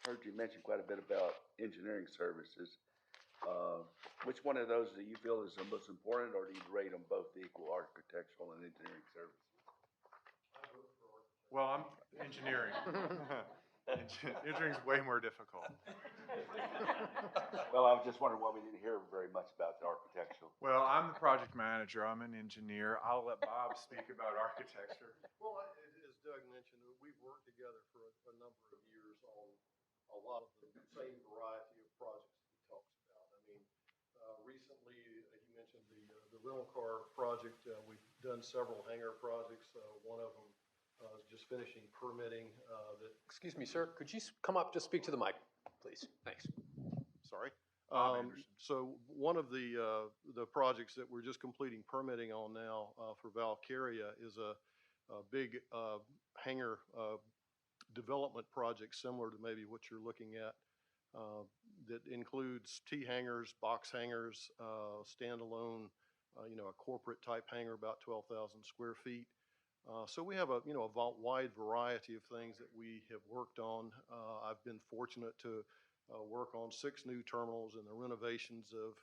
heard you mention quite a bit about engineering services. Which one of those do you feel is the most important, or do you rate them both equal, architectural and engineering services? Well, I'm engineering. Engineering's way more difficult. Well, I was just wondering why we didn't hear very much about the architectural. Well, I'm the project manager. I'm an engineer. I'll let Bob speak about architecture. Well, as Doug mentioned, we've worked together for a number of years on a lot of the same variety of projects that he talks about. I mean, recently, he mentioned the rental car project. We've done several hangar projects. One of them just finishing permitting. Excuse me, sir, could you come up, just speak to the mic, please? Thanks. Sorry. Bob Anderson. So one of the projects that we're just completing permitting on now for Valkyria is a big hangar development project similar to maybe what you're looking at, that includes T hangars, box hangars, standalone, a corporate type hangar about 12,000 square feet. So we have a wide variety of things that we have worked on. I've been fortunate to work on 6 new terminals and the renovations of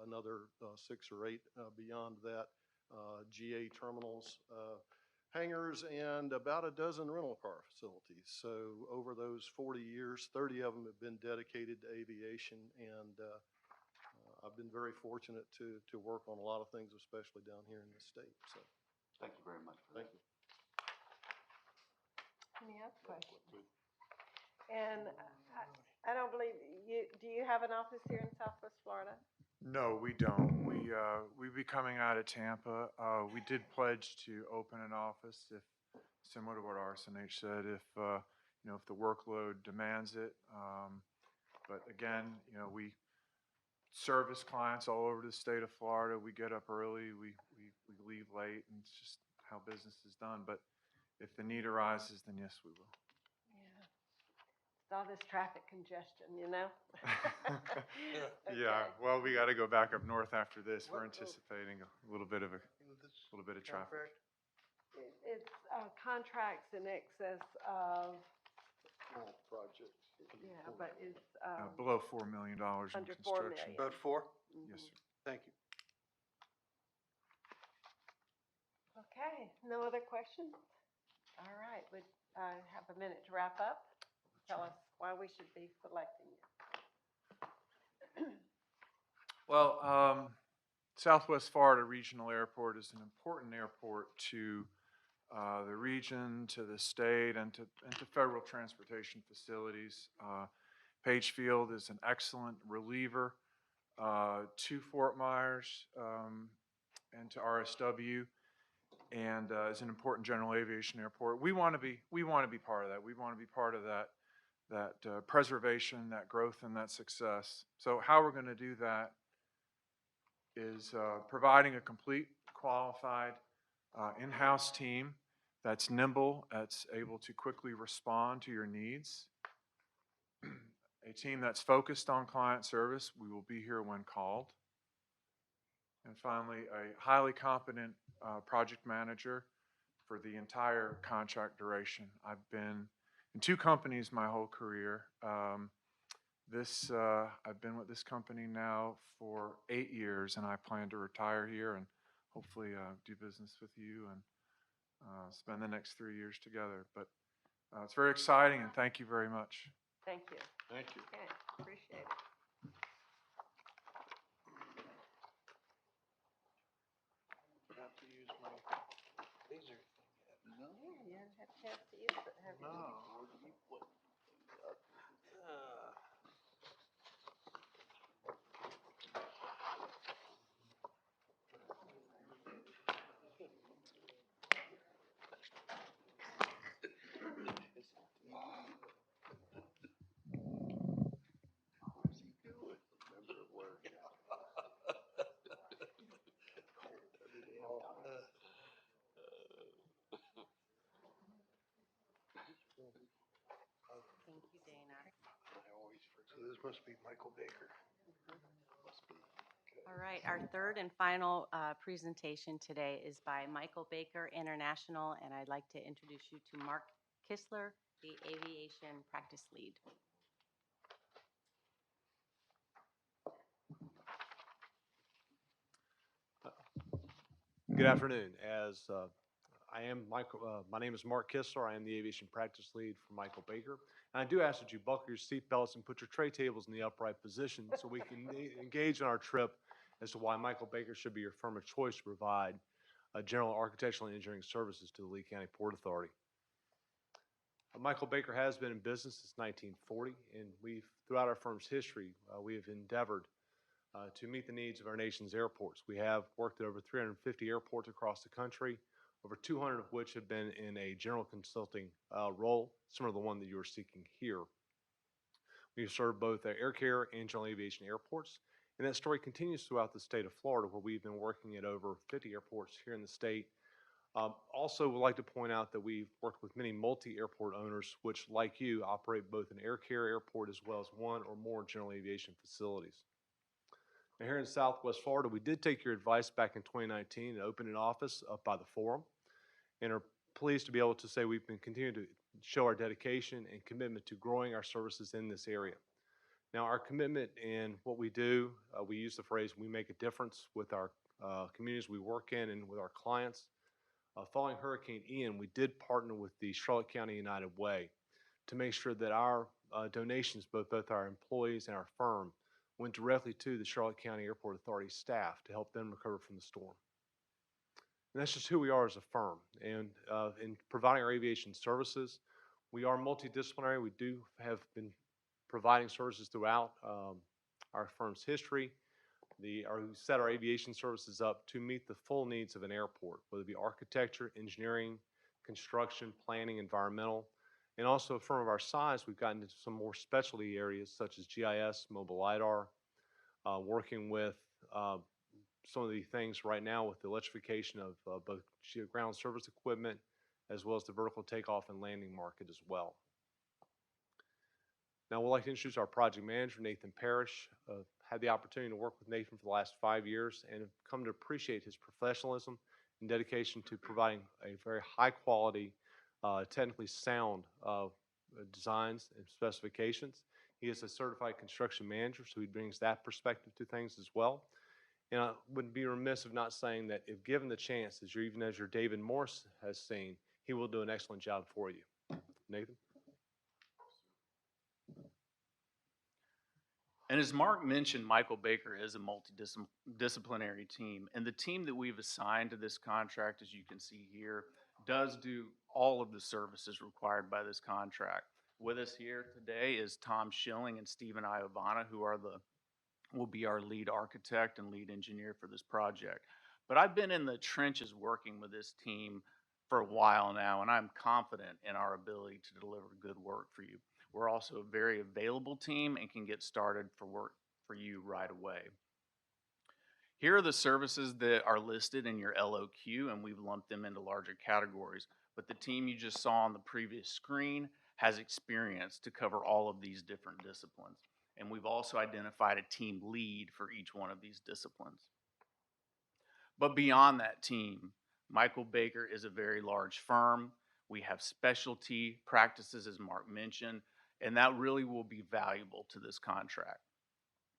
another 6 or 8 beyond that, GA terminals, hangars, and about a dozen rental car facilities. So over those 40 years, 30 of them have been dedicated to aviation, and I've been very fortunate to work on a lot of things, especially down here in this state. So. Thank you very much. Thank you. Any other questions? And I don't believe do you have an office here in Southwest Florida? No, we don't. We'll be coming out of Tampa. We did pledge to open an office, if similar to what RSNH said, if if the workload demands it. But again, we service clients all over the state of Florida. We get up early, we leave late, and it's just how business is done. But if the need arises, then yes, we will. Yeah. It's all this traffic congestion, Okay. Yeah. Well, we got to go back up north after this. We're anticipating a little bit of traffic. It's contracts in excess of. Projects. Yeah, but it's Below $4 million in under 4 construction. million. About 4? Yes, sir. Thank you. Okay, no other questions? All right, we have a minute to wrap up. Tell us why we should be selecting you. Well, Southwest Florida Regional Airport is an important airport to the region, to the state, and to federal transportation facilities. Page Field is an excellent reliever to Fort Myers and to RSW, and is an important general aviation airport. We want to be part of that. We want to be part of that preservation, that growth, and that success. So how we're going to do that is providing a complete, qualified in-house team that's nimble, that's able to quickly respond to your needs. A team that's focused on client service. We will be here when called. And finally, a highly competent project manager for the entire contract duration. I've been in two companies my whole career. I've been with this company now for 8 years, and I plan to retire here and hopefully do business with you and spend the next 3 years together. But it's very exciting, and thank you very much. Thank you. Thank you. Okay, appreciate it. Have to use my laser thing yet. No. Yeah, you haven't had a chance to use it, have you? No. Thank you, Dana. So this must be Michael Baker. All right, our third and final presentation today is by Michael Baker International, and I'd like to introduce you to Mark Kistler, the Aviation Practice Lead. Good afternoon. My name is Mark Kistler. I am the Aviation Practice Lead for Michael Baker. And I do ask that you buckle your seatbelts and put your tray tables in the upright position so we can engage in our trip as to why Michael Baker should be your firm of choice to provide general architectural and engineering services to the Lee County Port Authority. Michael Baker has been in business since 1940, and throughout our firm's history, we have endeavored to meet the needs of our nation's airports. We have worked at over 350 airports across the country, over 200 of which have been in a general consulting role, similar to the one that you are seeking here. We've served both air carrier and general aviation airports, and that story continues throughout the state of Florida, where we've been working at over 50 airports here in the state. Also, would like to point out that we've worked with many multi-airport owners, which, like you, operate both an air carrier airport as well as one or more general aviation facilities. Now, here in Southwest Florida, we did take your advice back in 2019 and opened an office up by the Forum, and are pleased to be able to say we've been continuing to show our dedication and commitment to growing our services in this area. Now, our commitment in what we do, we use the phrase, we make a difference with our communities we work in and with our clients. Following Hurricane Ian, we did partner with the Charlotte County United Way to make sure that our donations, both our employees and our firm, went directly to the Charlotte County Airport Authority staff to help them recover from the storm. And that's just who we are as a firm. And in providing our aviation services, we are multidisciplinary. We have been providing services throughout our firm's history. We set our aviation services up to meet the full needs of an airport, whether it be architecture, engineering, construction, planning, environmental. And also, a firm of our size, we've gotten into some more specialty areas such as GIS, mobile LiDAR, working with some of the things right now with the electrification of both ground service equipment as well as the vertical takeoff and landing market as well. Now, we'd like to introduce our project manager, Nathan Parrish. Had the opportunity to work with Nathan for the last 5 years and have come to appreciate his professionalism and dedication to providing a very high quality, technically sound designs and specifications. He is a certified construction manager, so he brings that perspective to things as well. And I would be remiss of not saying that if given the chance, even as your David Morse has seen, he will do an excellent job for you. Nathan? And as Mark mentioned, Michael Baker is a multidisciplinary team. And the team that we've assigned to this contract, as you can see here, does do all of the services required by this contract. With us here today is Tom Schilling and Stephen Iovana, who will be our lead architect and lead engineer for this project. But I've been in the trenches working with this team for a while now, and I'm confident in our ability to deliver good work for you. We're also a very available team and can get started for work for you right away. Here are the services that are listed in your LOQ, and we've lumped them into larger categories. But the team you just saw on the previous screen has experience to cover all of these different disciplines. And we've also identified a team lead for each one of these disciplines. But beyond that team, Michael Baker is a very large firm We have specialty practices, as Mark mentioned, and that really will be valuable to this contract.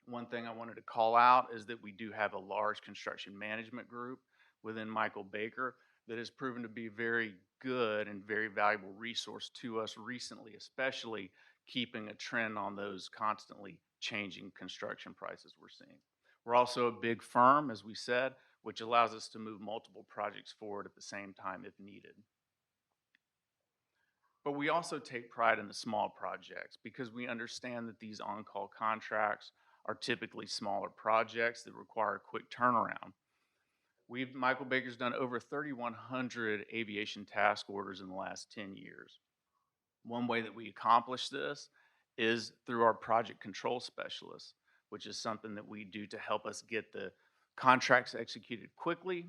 One thing I wanted to call out is that we do have a large construction management group within Michael Baker that has proven to be very good and very valuable resource to us recently, especially keeping a trend on those constantly changing construction prices we're seeing. We're also a big firm, as we said, which allows us to move multiple projects forward at the same time if needed. But we also take pride in the small projects because we understand that these on-call contracts are typically smaller projects that require a quick turnaround. Michael Baker's done over 3,100 aviation task orders in the last 10 years. One way that we accomplish this is through our project control specialists, which is something that we do to help us get the contracts executed quickly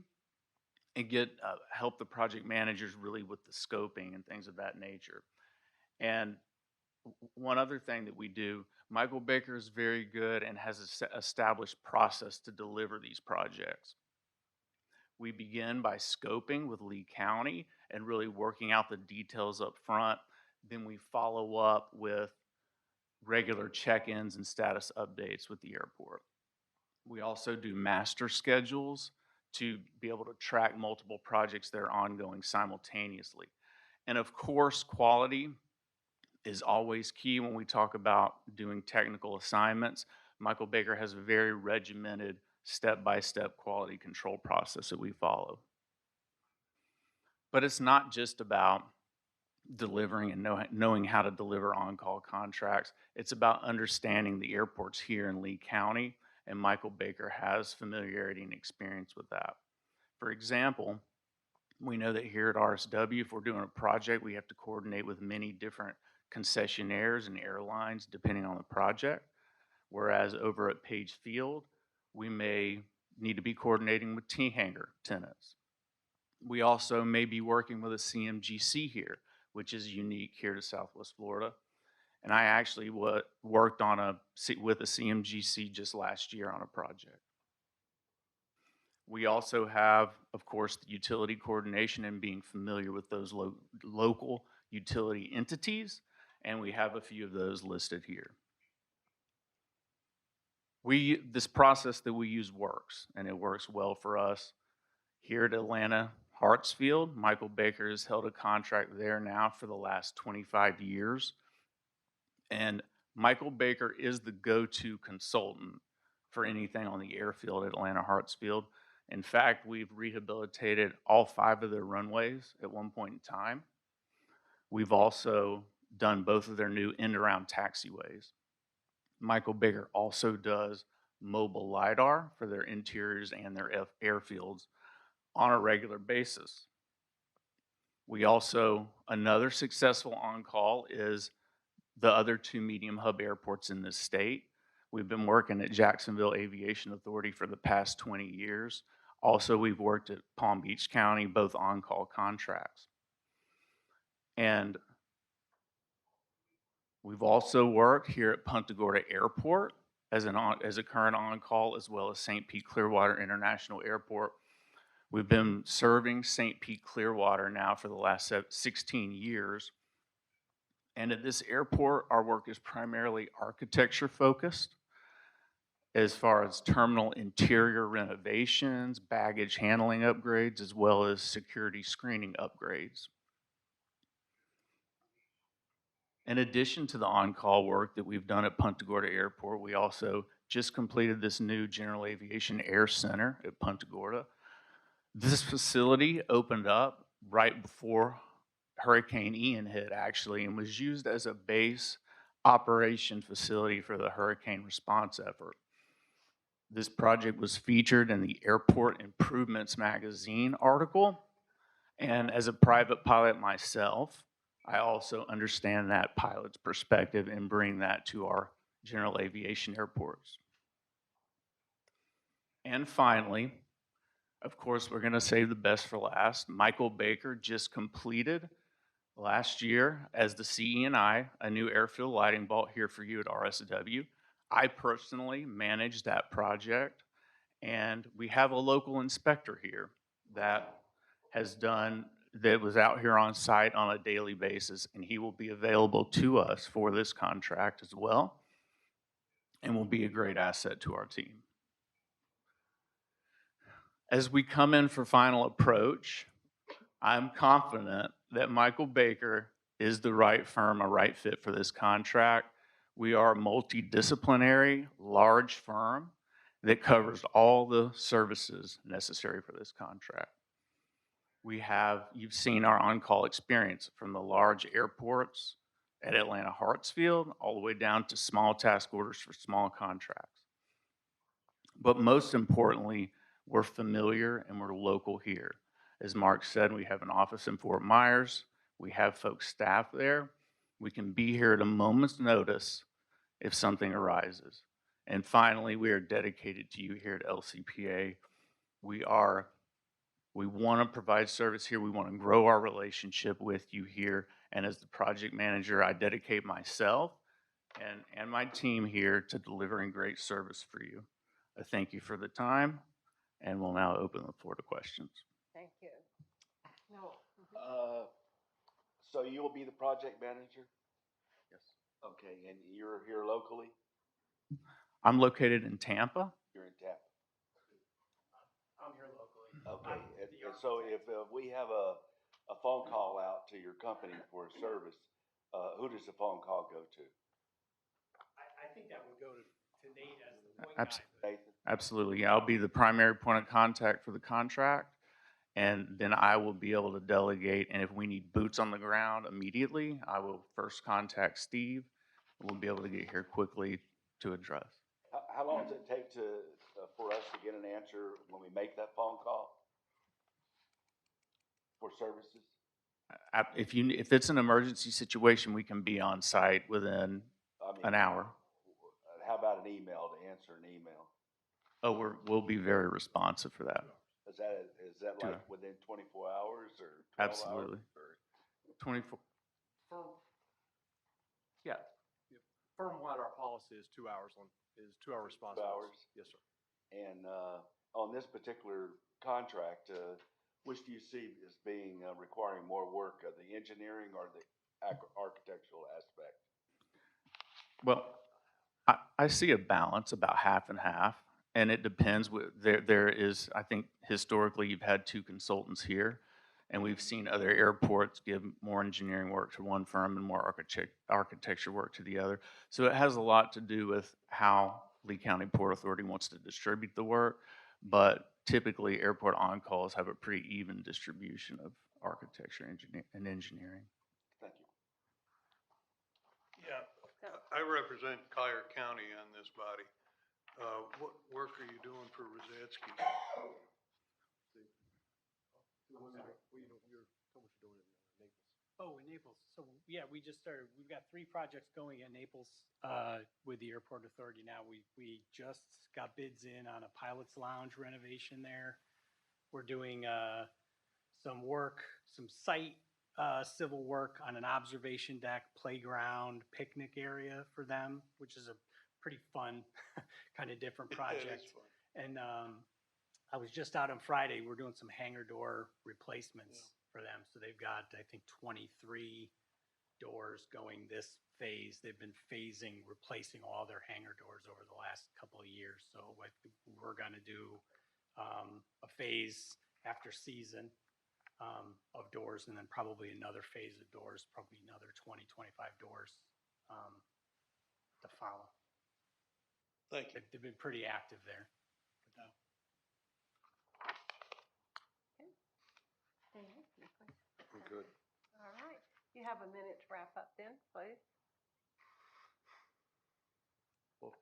and help the project managers really with the scoping and things of that nature. And one other thing that we do, Michael Baker is very good and has an established process to deliver these projects. We begin by scoping with Lee County and really working out the details up front. Then we follow up with regular check-ins and status updates with the airport. We also do master schedules to be able to track multiple projects that are ongoing simultaneously. And of course, quality is always key when we talk about doing technical assignments. Michael Baker has a very regimented step-by-step quality control process that we follow. But it's not just about delivering and knowing how to deliver on-call contracts. It's about understanding the airports here in Lee County, and Michael Baker has familiarity and experience with that. For example, we know that here at RSW, if we're doing a project, we have to coordinate with many different concessionaires and airlines depending on the project. Whereas over at Page Field, we may need to be coordinating with T-hangar tenants. We also may be working with a CMGC here, which is unique here to Southwest Florida. And I actually worked with a CMGC just last year on a project. We also have, of course, the utility coordination and being familiar with those local utility entities, and we have a few of those listed here. This process that we use works, and it works well for us. Here at Atlanta Hartsfield, Michael Baker has held a contract there now for the last 25 years. And Michael Baker is the go-to consultant for anything on the airfield at Atlanta Hartsfield. In fact, we've rehabilitated all 5 of their runways at one point in time. We've also done both of their new end-around taxiways. Michael Baker also does mobile LiDAR for their interiors and their airfields on a regular basis. We also, another successful on-call is the other 2 medium hub airports in this state. We've been working at Jacksonville Aviation Authority for the past 20 years. Also, we've worked at Palm Beach County, both on-call contracts. And we've also worked here at Punta Gorda Airport as a current on-call, as well as St. Pete Clearwater International Airport. We've been serving St. Pete Clearwater now for the last 16 years. And at this airport, our work is primarily architecture focused, as far as terminal interior renovations, baggage handling upgrades, as well as security screening upgrades. In addition to the on-call work that we've done at Punta Gorda Airport, we also just completed this new General Aviation Air Center at Punta Gorda. This facility opened up right before Hurricane Ian hit, actually, and was used as a base operation facility for the hurricane response effort. This project was featured in the Airport Improvements magazine article, and as a private pilot myself, I also understand that pilot's perspective and bring that to our general aviation airports. And finally, of course, we're going to save the best for last. Michael Baker just completed last year as the CE&I, a new airfield lighting vault here for you at RSW. I personally managed that project, and we have a local inspector here that has done that was out here on site on a daily basis, and he will be available to us for this contract as well, and will be a great asset to our team. As we come in for final approach, I'm confident that Michael Baker is the right firm, a right fit for this contract. We are a multidisciplinary, large firm that covers all the services necessary for this contract. You've seen our on-call experience from the large airports at Atlanta Hartsfield all the way down to small task orders for small contracts. But most importantly, we're familiar and we're local here. As Mark said, we have an office in Fort Myers. We have folks staffed there. We can be here at a moment's notice if something arises. And finally, we are dedicated to you here at LCPA. We want to provide service here. We want to grow our relationship with you here. And as the project manager, I dedicate myself and my team here to delivering great service for you. I thank you for the time, and we'll now open the floor to questions. Thank you. No. So you will be the project manager? Yes. Okay, and you're here locally? I'm located in Tampa. You're in Tampa. I'm here locally. Okay, and so if we have a phone call out to your company for a service, who does the phone call go to? I think that would go to Nate as the point guy. Nathan? Absolutely. Yeah, I'll be the primary point of contact for the contract, and then I will be able to delegate. And if we need boots on the ground immediately, I will first contact Steve. And we'll be able to get here quickly to address. How long does it take for us to get an answer when we make that phone call for services? If it's an emergency situation, we can be on site within an hour. How about an email, to answer an email? Oh, we'll be very responsive for that. Is that like within 24 hours or 12 Absolutely. hours? 24. Yeah. Firm-wide, our policy is 2 hours two-hour response. 2 hours? Yes, sir. And on this particular contract, which do you see as being requiring more work, the engineering or the architectural aspect? Well, I see a balance, about half and half, and it depends. There is, I think, historically, you've had two consultants here, and we've seen other airports give more engineering work to one firm and more architecture work to the other. So it has a lot to do with how Lee County Port Authority wants to distribute the work, but typically airport on-calls have a pretty even distribution of architecture and engineering. Thank you. Yeah, I represent Collier County on this body. What work are you doing for Rosadsky? Oh, in Naples. So yeah, we just started. We've got 3 projects going at Naples with the airport authority now. We just got bids in on a pilot's lounge renovation there. We're doing some work, some site civil work on an observation deck, playground, picnic area for them, which is a pretty fun, kind of different project. And I was just out on Friday. We're doing some hangar door replacements for them. So they've got, I think, 23 doors going this phase. They've been replacing all their hangar doors over the last couple of years. So I think we're going to do a phase after season of doors, and then probably another phase of doors, probably another 20, 25 doors to follow. Thank you. They've been pretty active there. I'm good. All right. You have a minute to wrap up then, please. Well,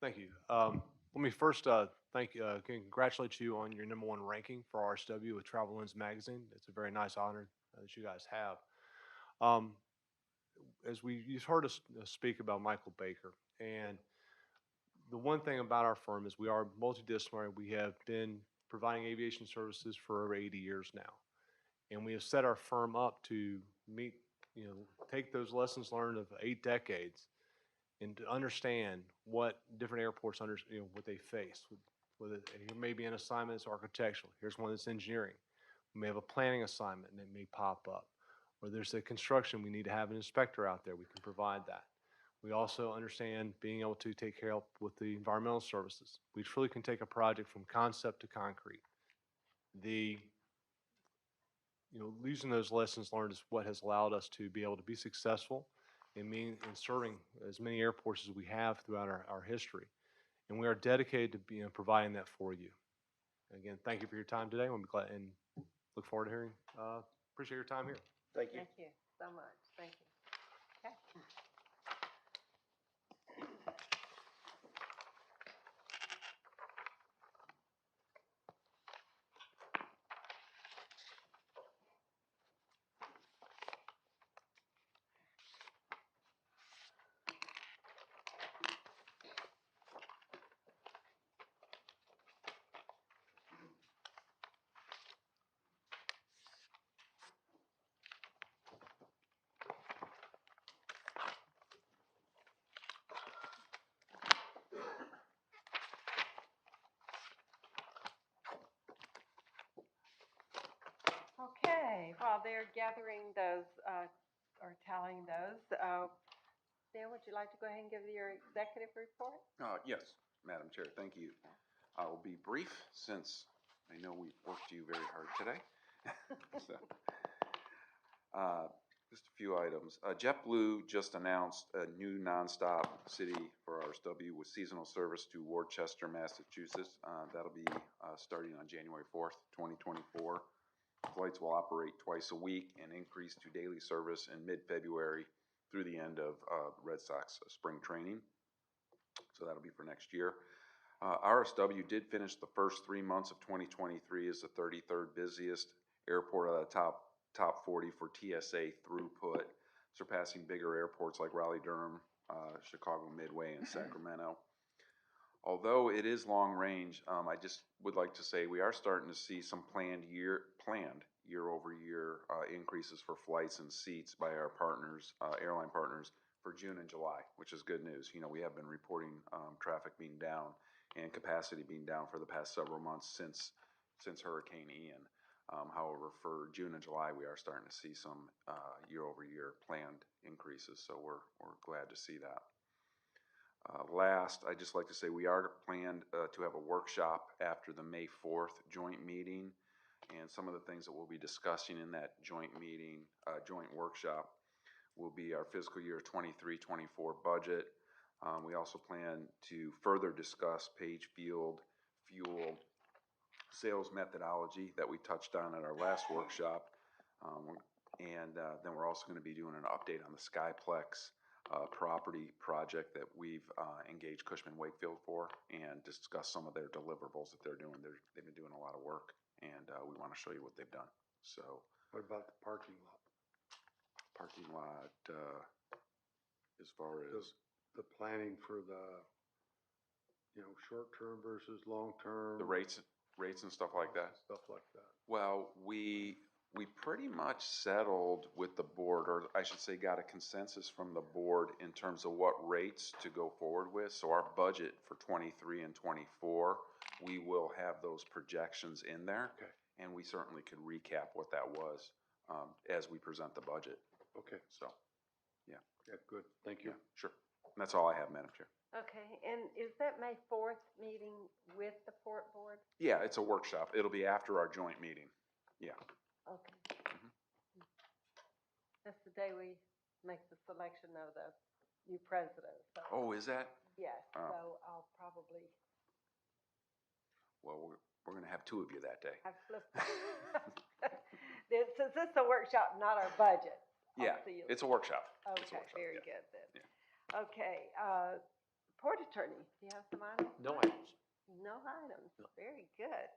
thank you. Let me first congratulate you on your #1 ranking for RSW with Travel Lens Magazine. It's a very nice honor that you guys have. You've heard us speak about Michael Baker, and the one thing about our firm is we are multidisciplinary. We have been providing aviation services for over 80 years now. And we have set our firm up to take those lessons learned of 8 decades and to understand what different airports what they face. Whether here may be an assignment that's architectural, here's one that's engineering. We may have a planning assignment and it may pop up. Or there's a construction, we need to have an inspector out there, we can provide that. We also understand being able to take care of with the environmental services. We truly can take a project from concept to concrete. Using those lessons learned is what has allowed us to be able to be successful in serving as many airports as we have throughout our history. And we are dedicated to providing that for you. Again, thank you for your time today. We'll be glad and look forward to hearing, appreciate your time here. Thank you. Thank you so much. Thank you. Okay. Okay, while they're gathering those, or tallying those, Dan, would you like to go ahead and give your executive report? Yes, Madam Chair, thank you. I will be brief since I know we've worked you very hard today. So, just a few items. JetBlue just announced a new nonstop city for RSW with seasonal service to Worcester, Massachusetts. That'll be starting on January 4th, 2024. Flights will operate twice a week and increase to daily service in mid-February through the end of Red Sox spring training. So that'll be for next year. RSW did finish the first 3 months of 2023 as the 33rd busiest airport out of the top 40 for TSA throughput, surpassing bigger airports like Raleigh-Durham, Chicago Midway, and Sacramento. Although it is long range, I just would like to say we are starting to see some planned year-over-year increases for flights and seats by our partners, airline partners, for June and July, which is good news. We have been reporting traffic being down and capacity being down for the past several months since Hurricane Ian. However, for June and July, we are starting to see some year-over-year planned increases, so we're glad to see that. Last, I'd just like to say we are planned to have a workshop after the May 4th joint meeting, and some of the things that we'll be discussing in that joint meeting, joint workshop, will be our fiscal year 23-24 budget. We also plan to further discuss Page Field fuel sales methodology that we touched on at our last workshop, and then we're also going to be doing an update on the Skyplex property project that we've engaged Cushman Wakefield for, and discuss some of their deliverables that they're doing. They've been doing a lot of work, and we want to show you what they've done. So, What about the parking lot? Parking lot, as far as The planning for the, short-term versus long-term. the rates and stuff like that. Stuff like that. Well, we pretty much settled with the board, or I should say got a consensus from the board in terms of what rates to go forward with. So our budget for 23 and 24, we will have those projections in there. Okay. And we certainly could recap what that was as we present the budget. Okay. So, yeah. Yeah, good. Thank you. Yeah, sure. And that's all I have, Madam Chair. Okay, and is that May 4th meeting with the Port Board? Yeah, it's a workshop. It'll be after our joint meeting. Yeah. Okay. That's the day we make the selection of the new president. So, Oh, is that? yes, Oh. so I'll probably Well, we're going to have two of you that day. have flipped. Since this is a workshop, not our budget. Yeah, I'll see you it's a workshop. It's a Okay, workshop, very yeah. good then. Okay, Port Attorney, do you have some items? No items. No items, very good.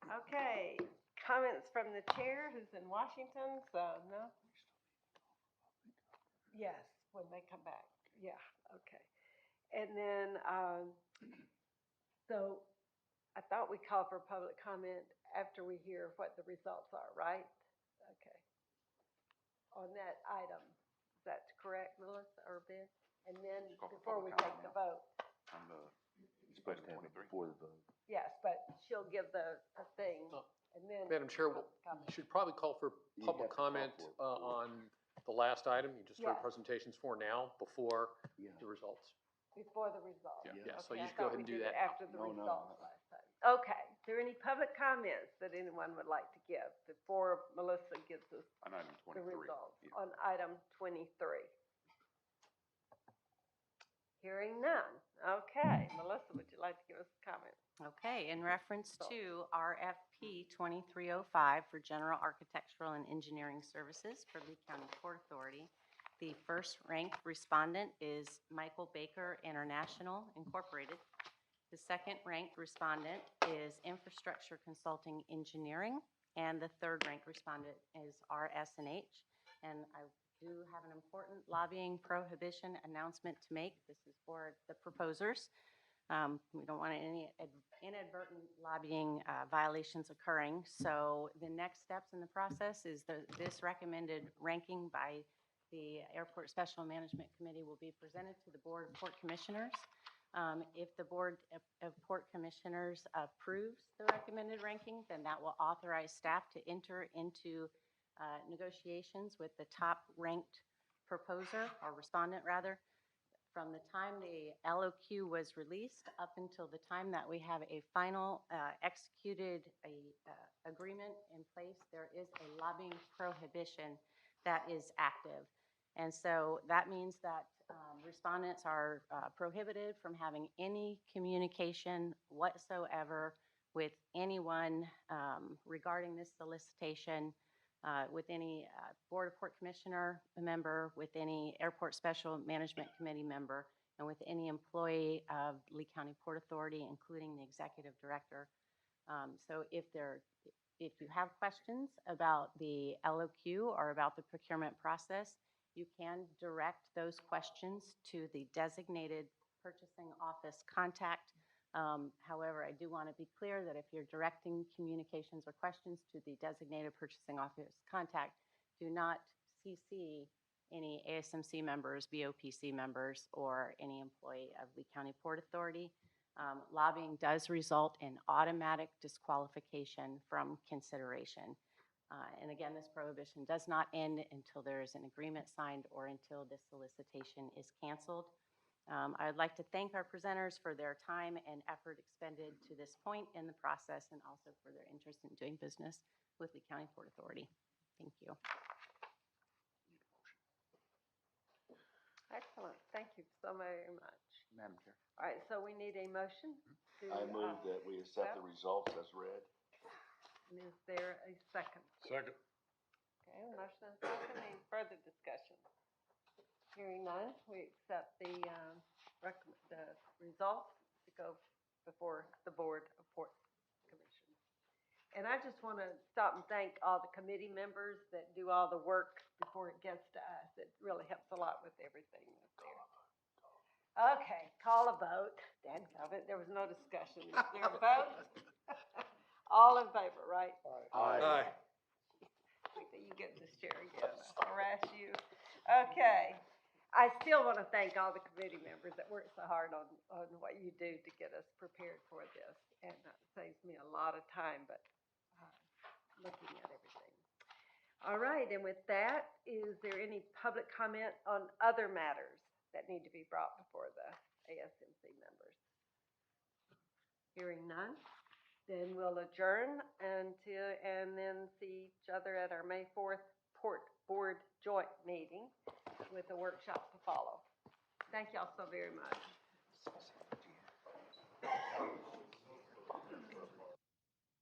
Okay, comments from the chair who's in Washington, so no? Yes, when they come back, yeah, okay. And then, so I thought we called for public comment after we hear what the results are, right? Okay. On that item, is that correct, Melissa or Ben? And then Call for before we public take comment the vote. On the item 23. Before the vote. Yes, but she'll give the thing, and then. Madam Chair, public comment. you should probably call for You public have to call comment for it. on the last item. You just heard Yes. presentations for now, before Yeah. the results. Before the results. Yeah, so Okay, you I should go thought ahead and we do did it that. after the No, no. results last time. Okay, is there any public comments that anyone would like to give before Melissa gives us On item the 23. results Yeah. on item 23? Hearing none. Okay, Melissa, would you like to give us a comment? Okay, in reference So- to RFP 2305 for General Architectural and Engineering Services for Lee County Port Authority, the first ranked respondent is Michael Baker International Incorporated. The second ranked respondent is Infrastructure Consulting Engineering, and the third ranked respondent is RS&H. And I do have an important lobbying prohibition announcement to make. This is for the proposers. We don't want any inadvertent lobbying violations occurring. So the next steps in the process is this recommended ranking by the Airport Special Management Committee will be presented to the Board of Port Commissioners. If the Board of Port Commissioners approves the recommended ranking, then that will authorize staff to enter into negotiations with the top ranked proposer, or respondent rather, from the time the LOQ was released up until the time that we have a final executed agreement in place. There is a lobbying prohibition that is active. And so that means that respondents are prohibited from having any communication whatsoever with anyone regarding this solicitation, with any Board of Port Commissioner member, with any Airport Special Management Committee member, and with any employee of Lee County Port Authority, including the Executive Director. So if you have questions about the LOQ or about the procurement process, you can direct those questions to the designated purchasing office contact. However, I do want to be clear that if you're directing communications or questions to the designated purchasing office contact, do not CC any ASMC members, BOPC members, or any employee of Lee County Port Authority. Lobbying does result in automatic disqualification from consideration. And again, this prohibition does not end until there is an agreement signed or until this solicitation is canceled. I would like to thank our presenters for their time and effort expended to this point in the process, and also for their interest in doing business with Lee County Port Authority. Thank you. Excellent. Thank you so very much. Madam Chair. All right, so we need a motion to. I move that we accept the results as read. And is there a second? Second. Okay, motion and second. Any further discussion? Hearing none, we accept the results to go before the Board of Port Commission. And I just want to stop and thank all the committee members that do all the work before it gets to us. It really helps a lot with everything up there. Okay, call a vote. Dadgummit, there was no discussion. Is there a vote? All in favor, right? Aye. Like that you get this chair again. I harass you. Okay. I still want to thank all the committee members that work so hard on what you do to get us prepared for this. And that saves me a lot of time, but looking at everything. All right, and with that, is there any public comment on other matters that need to be brought before the ASMC members? Hearing none, then we'll adjourn and then see each other at our May 4th Port Board Joint Meeting with a workshop to follow. Thank y'all so very much.